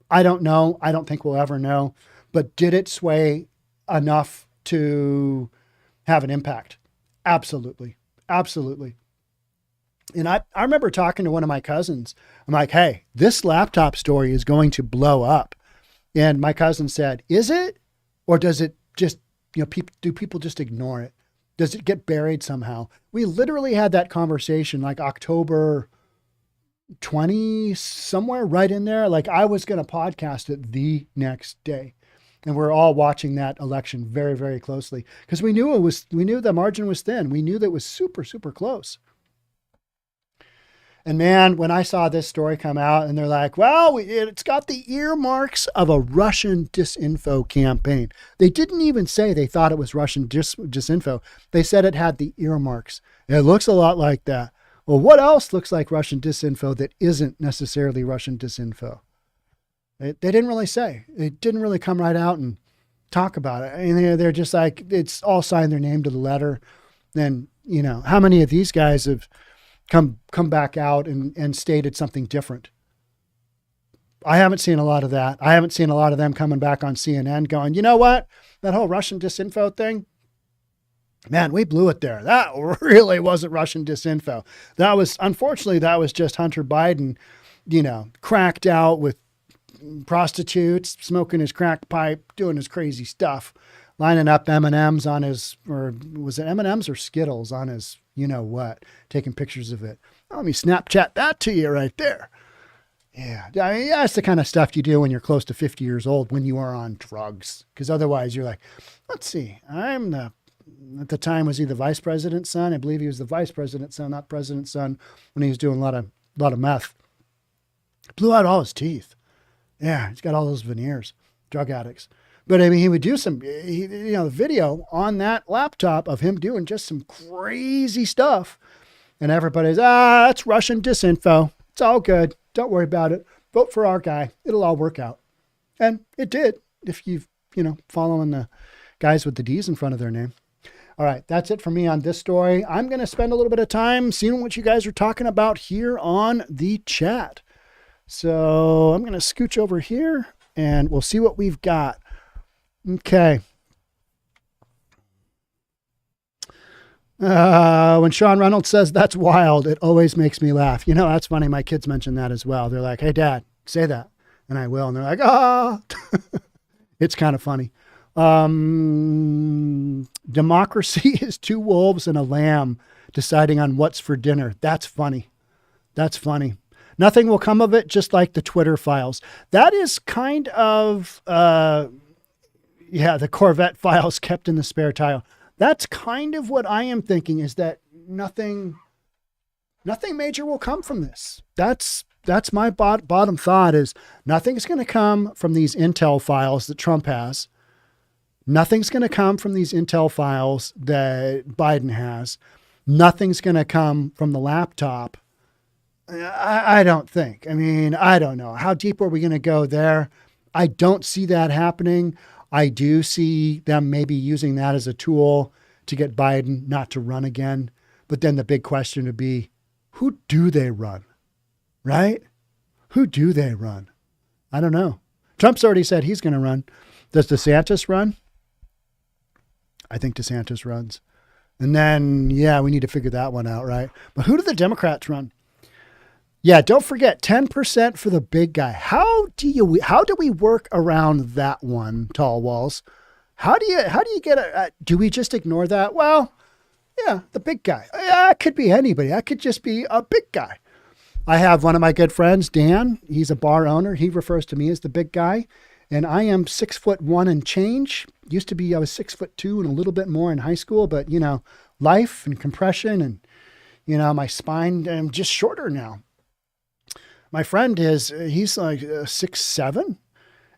I don't know. I don't think we'll ever know. But did it sway enough to have an impact? Absolutely. Absolutely. And I remember talking to one of my cousins. I'm like, hey, this laptop story is going to blow up. And my cousin said, is it? Or does it just, do people just ignore it? Does it get buried somehow? We literally had that conversation like October 20, somewhere right in there. Like I was going to podcast it the next day. And we're all watching that election very, very closely because we knew the margin was thin. We knew that it was super, super close. And man, when I saw this story come out and they're like, well, it's got the earmarks of a Russian disinfo campaign. They didn't even say they thought it was Russian disinfo. They said it had the earmarks. It looks a lot like that. Well, what else looks like Russian disinfo that isn't necessarily Russian disinfo? They didn't really say. They didn't really come right out and talk about it. And they're just like, it's all signed their name to the letter. Then, you know, how many of these guys have come back out and stated something different? I haven't seen a lot of that. I haven't seen a lot of them coming back on CNN going, you know what? That whole Russian disinfo thing, man, we blew it there. That really wasn't Russian disinfo. Unfortunately, that was just Hunter Biden, you know, cracked out with prostitutes, smoking his crack pipe, doing his crazy stuff, lining up M&Ms on his, or was it M&Ms or Skittles on his, you know what, taking pictures of it. Let me Snapchat that to you right there. Yeah. I mean, that's the kind of stuff you do when you're close to 50 years old, when you are on drugs. Because otherwise you're like, let's see, at the time, was he the vice president's son? I believe he was the vice president's son, not president's son, when he was doing a lot of meth. Blew out all his teeth. Yeah, he's got all those veneers, drug addicts. But I mean, he would do the video on that laptop of him doing just some crazy stuff. And everybody's, that's Russian disinfo. It's all good. Don't worry about it. Vote for our guy. It'll all work out. And it did, if you've, following the guys with the D's in front of their name. All right, that's it for me on this story. I'm going to spend a little bit of time seeing what you guys are talking about here on the chat. So I'm going to scooch over here and we'll see what we've got. Okay. When Sean Reynolds says that's wild, it always makes me laugh. That's funny. My kids mentioned that as well. They're like, hey, Dad, say that. And I will. And they're like, It's kind of funny. Democracy is two wolves and a lamb deciding on what's for dinner. That's funny. That's funny. Nothing will come of it, just like the Twitter files. That is kind of, the Corvette files kept in the spare tire. That's kind of what I am thinking, is that nothing major will come from this. That's my bottom thought, is nothing's going to come from these Intel files that Trump has. Nothing's going to come from these Intel files that Biden has. Nothing's going to come from the laptop. I don't think. I mean, I don't know. How deep are we going to go there? I don't see that happening. I do see them maybe using that as a tool to get Biden not to run again. But then the big question would be, who do they run? Right? Who do they run? I don't know. Trump's already said he's going to run. Does DeSantis run? I think DeSantis runs. And then, we need to figure that one out, right? But who do the Democrats run? Yeah, don't forget 10% for the big guy. How do we work around that one, Tall Walls? How do you get do we just ignore that? Well, yeah, the big guy. It could be anybody. I could just be a big guy. I have one of my good friends, Dan. He's a bar owner. He refers to me as the big guy. And I am 6'1" and change. Used to be, I was 6'2" and a little bit more in high school, but life and compression and, my spine, I'm just shorter now. My friend he's like 6'7".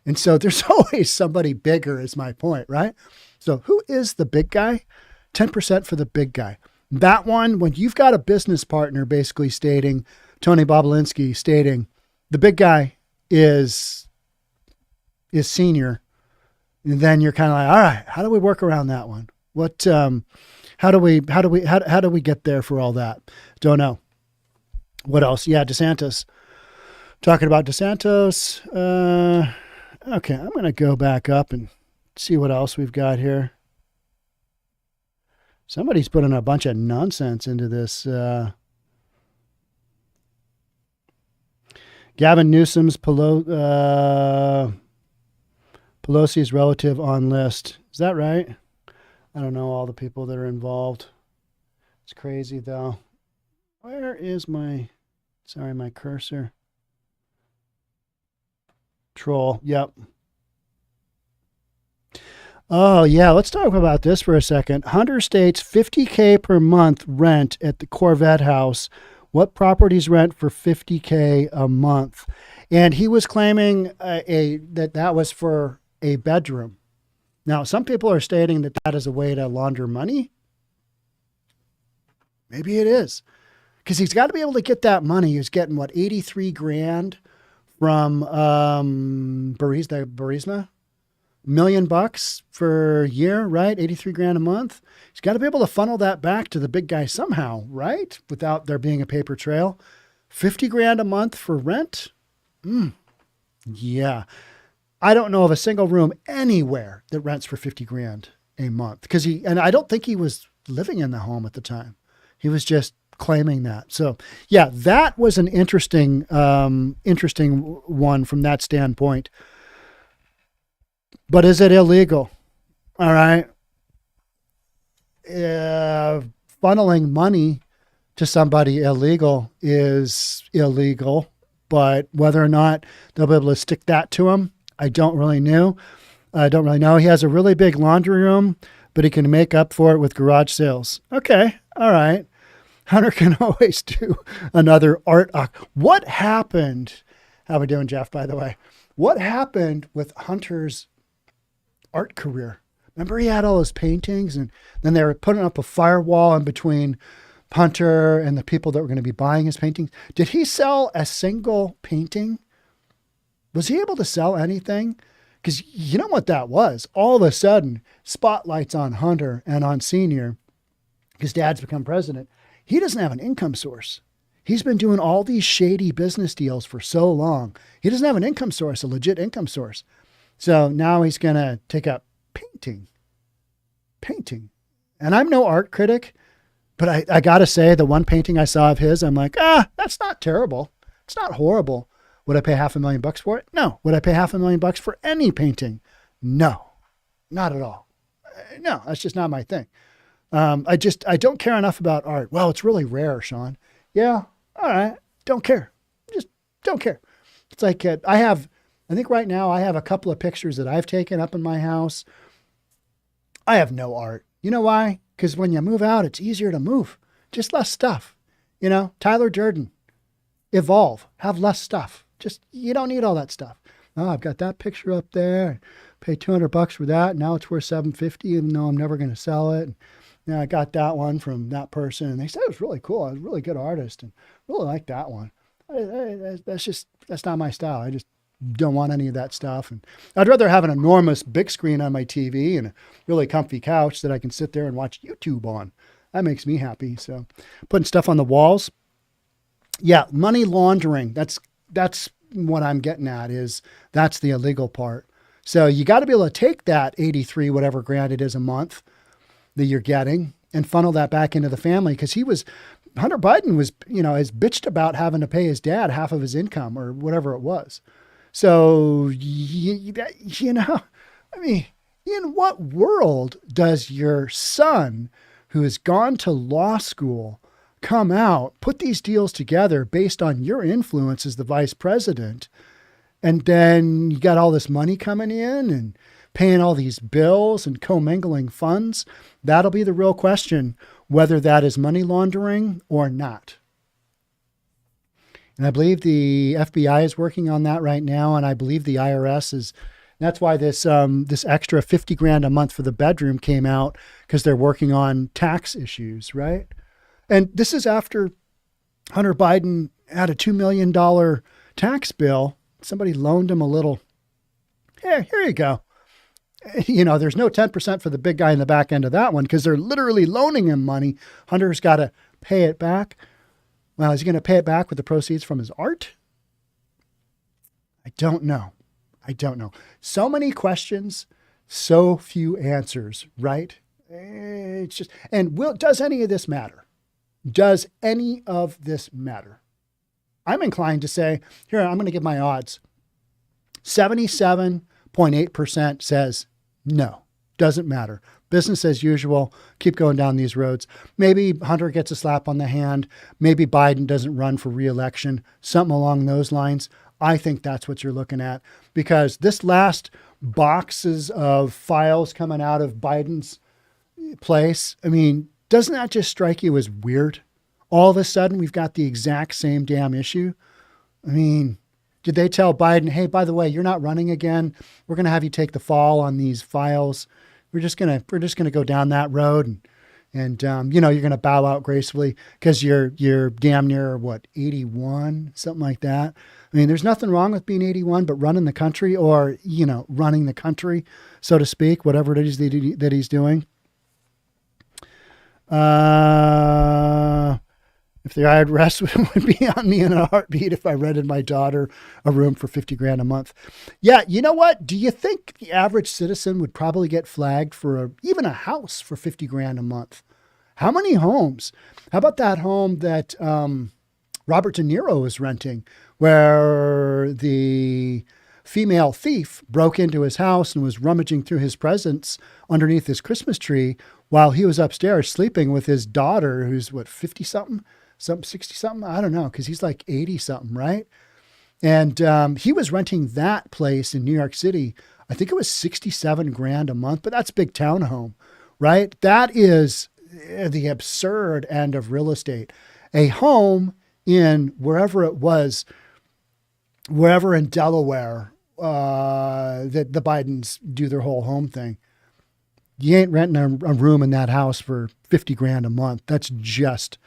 And so there's always somebody bigger, is my point, right? So who is the big guy? 10% for the big guy. That one, when you've got a business partner basically stating, Tony Bobulinski stating, the big guy is senior, and then you're kind of like, all right, how do we work around that one? What, how do we get there for all that? Don't know. What else? Yeah. DeSantis. Talking about DeSantis. Okay. I'm going to go back up and see what else we've got here. Somebody's putting a bunch of nonsense into this. Gavin Newsom's Pelosi's relative on list. Is that right? I don't know all the people that are involved. It's crazy though. Where is my cursor? Troll. Yep. Oh yeah. Let's talk about this for a second. Hunter states $50,000 per month rent at the Corvette house What properties rent for $50K a month? And he was claiming that was for a bedroom. Now, some people are stating that is a way to launder money. Maybe it is, because he's got to be able to get that money. He was getting what, 83 grand from Burisma, $1 million for a year, right? 83 grand a month. He's got to be able to funnel that back to the big guy somehow, right? Without there being a paper trail. 50 grand a month for rent. Yeah. I don't know of a single room anywhere that rents for 50 grand a month, and I don't think he was living in the home at the time. He was just claiming that. So yeah, that was an interesting one from that standpoint. But is it illegal? All right. Funneling money to somebody illegal is illegal, but whether or not they'll be able to stick that to him, I don't really know. He has a really big laundry room, but he can make up for it with garage sales. Okay. All right. Hunter can always do another art. What happened? How are we doing, Jeff, by the way? What happened with Hunter's art career? Remember he had all his paintings, and then they were putting up a firewall in between Hunter and the people that were going to be buying his paintings. Did he sell a single painting? Was he able to sell anything? Because you know what that was? All of a sudden, spotlights on Hunter and on Senior, because Dad's become president. He doesn't have an income source. He's been doing all these shady business deals for so long. He doesn't have an income source, a legit income source. So now he's going to take up painting. And I'm no art critic, but I got to say, the one painting I saw of his, I'm like, that's not terrible. It's not horrible. Would I pay $500,000 for it? No. Would I pay $500,000 for any painting? No, not at all. No, that's just not my thing. I don't care enough about art. Well, it's really rare, Sean. Yeah. All right. Don't care. Just don't care. It's like, I think right now I have a couple of pictures that I've taken up in my house. I have no art. You know why? Because when you move out, it's easier to move. Just less stuff. Tyler Durden, evolve, have less stuff. You don't need all that stuff. Oh, I've got that picture up there. Pay $200 for that. Now it's worth $750, even though I'm never going to sell it. I got that one from that person, and they said it was really cool. I was a really good artist, and really like that one. That's not my style. I just don't want any of that stuff. And I'd rather have an enormous big screen on my TV and a really comfy couch that I can sit there and watch YouTube on. That makes me happy. So putting stuff on the walls. Yeah. Money laundering. That's what I'm getting at, is that's the illegal part. So you got to be able to take that 83, whatever grand it is a month that you're getting, and funnel that back into the family. Because Hunter Biden was, has bitched about having to pay his dad half of his income or whatever it was. So, in what world does your son, who has gone to law school, come out, put these deals together based on your influence as the vice president, and then you got all this money coming in and paying all these bills and commingling funds? That'll be the real question, whether that is money laundering or not. And I believe the FBI is working on that right now. And I believe the IRS is. That's why this extra 50 grand a month for the bedroom came out, because they're working on tax issues, right? And this is after Hunter Biden had a $2 million tax bill. Somebody loaned him a little. Here you go. There's no 10% for the big guy in the back end of that one, because they're literally loaning him money. Hunter's got to pay it back. Well, is he going to pay it back with the proceeds from his art? I don't know. So many questions, so few answers, right? It's just, does any of this matter? Does any of this matter? I'm inclined to say, here, I'm going to give my odds. 77.8% says no, doesn't matter. Business as usual. Keep going down these roads. Maybe Hunter gets a slap on the hand. Maybe Biden doesn't run for re-election. Something along those lines. I think that's what you're looking at, because this last boxes of files coming out of Biden's place, doesn't that just strike you as weird? all of a sudden we've got the exact same damn issue. I mean, did they tell Biden, hey, by the way, you're not running again. We're going to have you take the fall on these files. We're just going to go down that road and you're going to bow out gracefully because you're damn near 81, something like that. I mean, there's nothing wrong with being 81, but running the country or, running the country, so to speak, whatever it is that he's doing. If the IRS would be on me in a heartbeat if I rented my daughter a room for $50,000 a month. Yeah. You know what? Do you think the average citizen would probably get flagged for even a house for $50,000 a month? How many homes? How about that home that Robert De Niro was renting where the female thief broke into his house and was rummaging through his presents underneath his Christmas tree while he was upstairs sleeping with his daughter, who's 50 something, 60 something. I don't know. Cause he's like 80 something. Right. And, he was renting that place in New York City. I think it was $67,000 a month, but that's big town home, right? That is the absurd end of real estate. A home in wherever it was, wherever in Delaware, that the Bidens do their whole home thing. You ain't renting a room in that house for $50,000 a month. That's just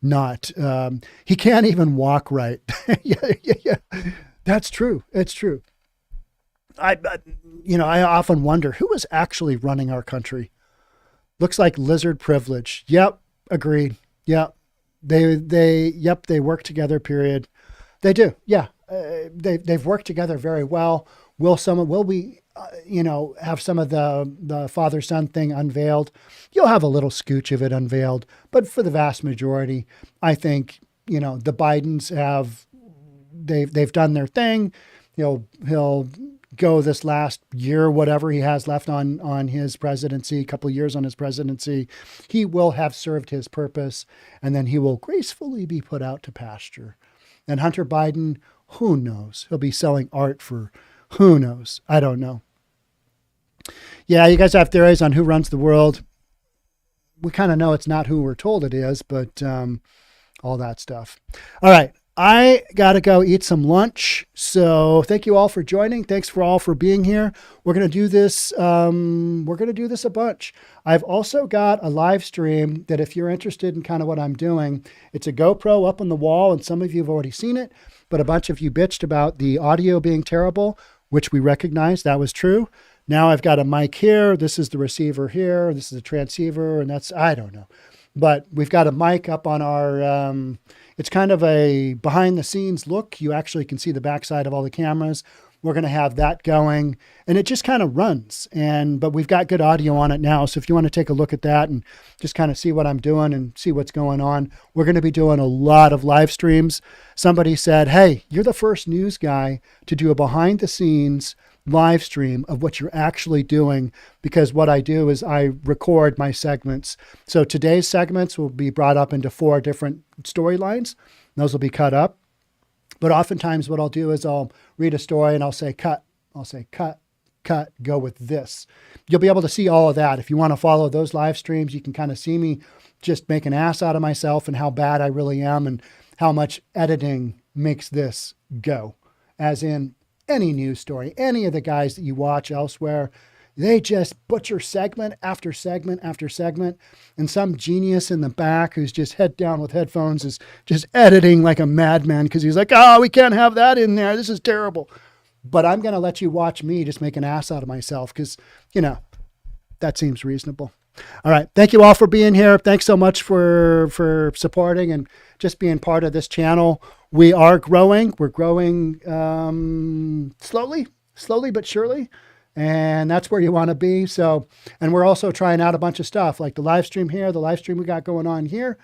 not, he can't even walk right. Yeah. That's true. It's true. I often wonder who is actually running our country. Looks like lizard privilege. Yep. Agreed. Yep. They work together, period. They do. Yeah. They've worked together very well. Will we have some of the father-son thing unveiled? You'll have a little scooch of it unveiled, but for the vast majority, I think, the Bidens they've done their thing. He'll go this last year, whatever he has left on his presidency, a couple of years on his presidency, he will have served his purpose, and then he will gracefully be put out to pasture. And Hunter Biden, who knows? He'll be selling art for who knows? I don't know. Yeah, you guys have theories on who runs the world. We kind of know it's not who we're told it is, but all that stuff. All right. I got to go eat some lunch. So thank you all for joining. Thanks for all for being here. We're going to do this. A bunch. I've also got a live stream that if you're interested in kind of what I'm doing, it's a GoPro up on the wall. And some of you have already seen it, but a bunch of you bitched about the audio being terrible, which we recognize that was true. Now I've got a mic here. This is the receiver here. This is a transceiver, and I don't know. But we've got a mic up on our, it's kind of a behind the scenes look. You actually can see the backside of all the cameras. We're going to have that going, and it just kind of runs. But we've got good audio on it now. So if you want to take a look at that and just kind of see what I'm doing and see what's going on, we're going to be doing a lot of live streams. Somebody said, hey, you're the first news guy to do a behind the scenes live stream of what you're actually doing, because what I do is I record my segments. So today's segments will be brought up into 4 different storylines. Those will be cut up. But oftentimes what I'll do is I'll read a story and I'll say, cut. I'll say, cut, go with this. You'll be able to see all of that. If you want to follow those live streams, you can kind of see me just make an ass out of myself and how bad I really am and how much editing makes this go. As in, any news story, any of the guys that you watch elsewhere, they just butcher segment after segment after segment. And some genius in the back who's just head down with headphones is just editing like a madman because he's like, oh, we can't have that in there. This is terrible. But I'm going to let you watch me just make an ass out of myself because, that seems reasonable. All right. Thank you all for being here. Thanks so much for supporting and just being part of this channel. We are growing. We're growing slowly but surely. And that's where you want to be. So, and we're also trying out a bunch of stuff like the live stream here, the live stream we got going on here.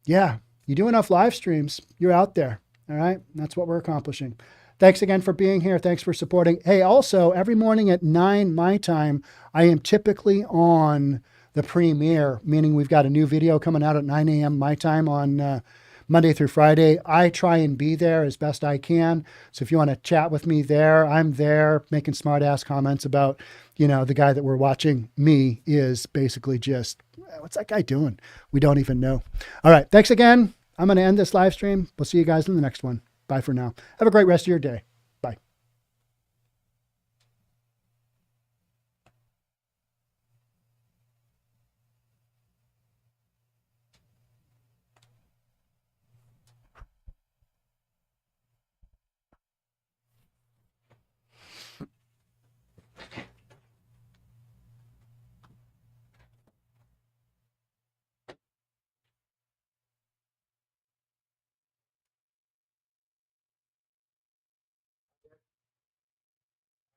Yeah. You do enough live streams, you're out there. All right. That's what we're accomplishing. Thanks again for being here. Thanks for supporting. Hey, also every morning at 9 my time, I am typically on the premiere, meaning we've got a new video coming out at 9 a.m. my time on Monday through Friday. I try and be there as best I can. So if you want to chat with me there, I'm there making smart ass comments about, the guy that we're watching. Me is basically just, what's that guy doing? We don't even know. All right. Thanks again. I'm going to end this live stream. We'll see you guys in the next one. Bye for now. Have a great rest of your day. Bye.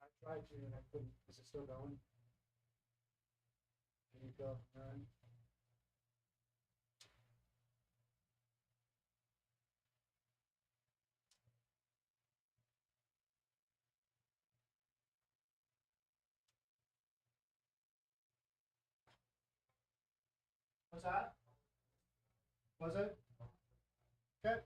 I tried to and I couldn't. Is it still going? Can you go run? What's that? Was it? Okay.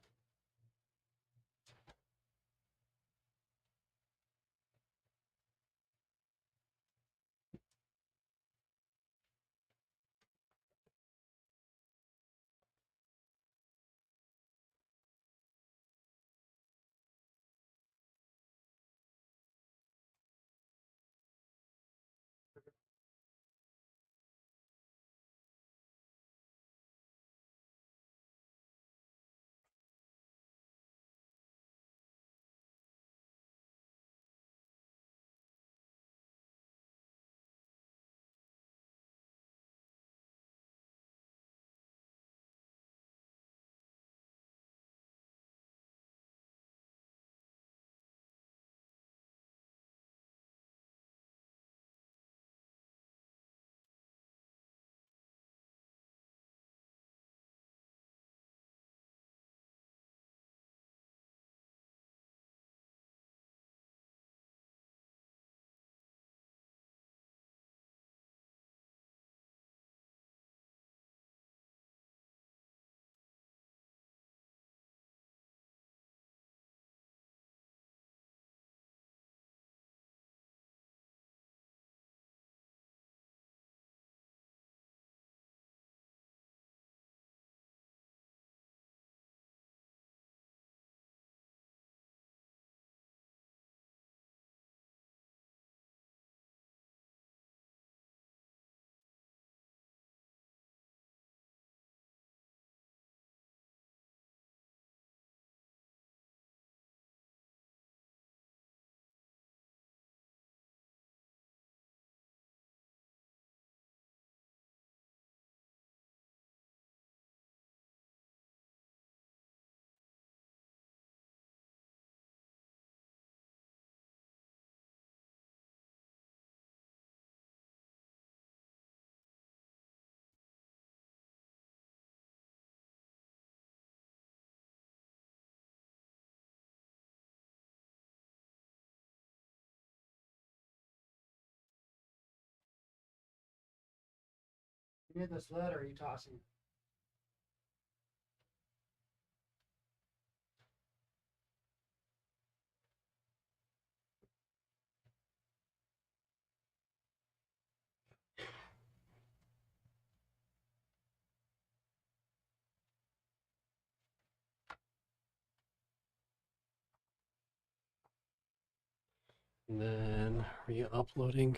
You need this letter, are you tossing? And then re-uploading.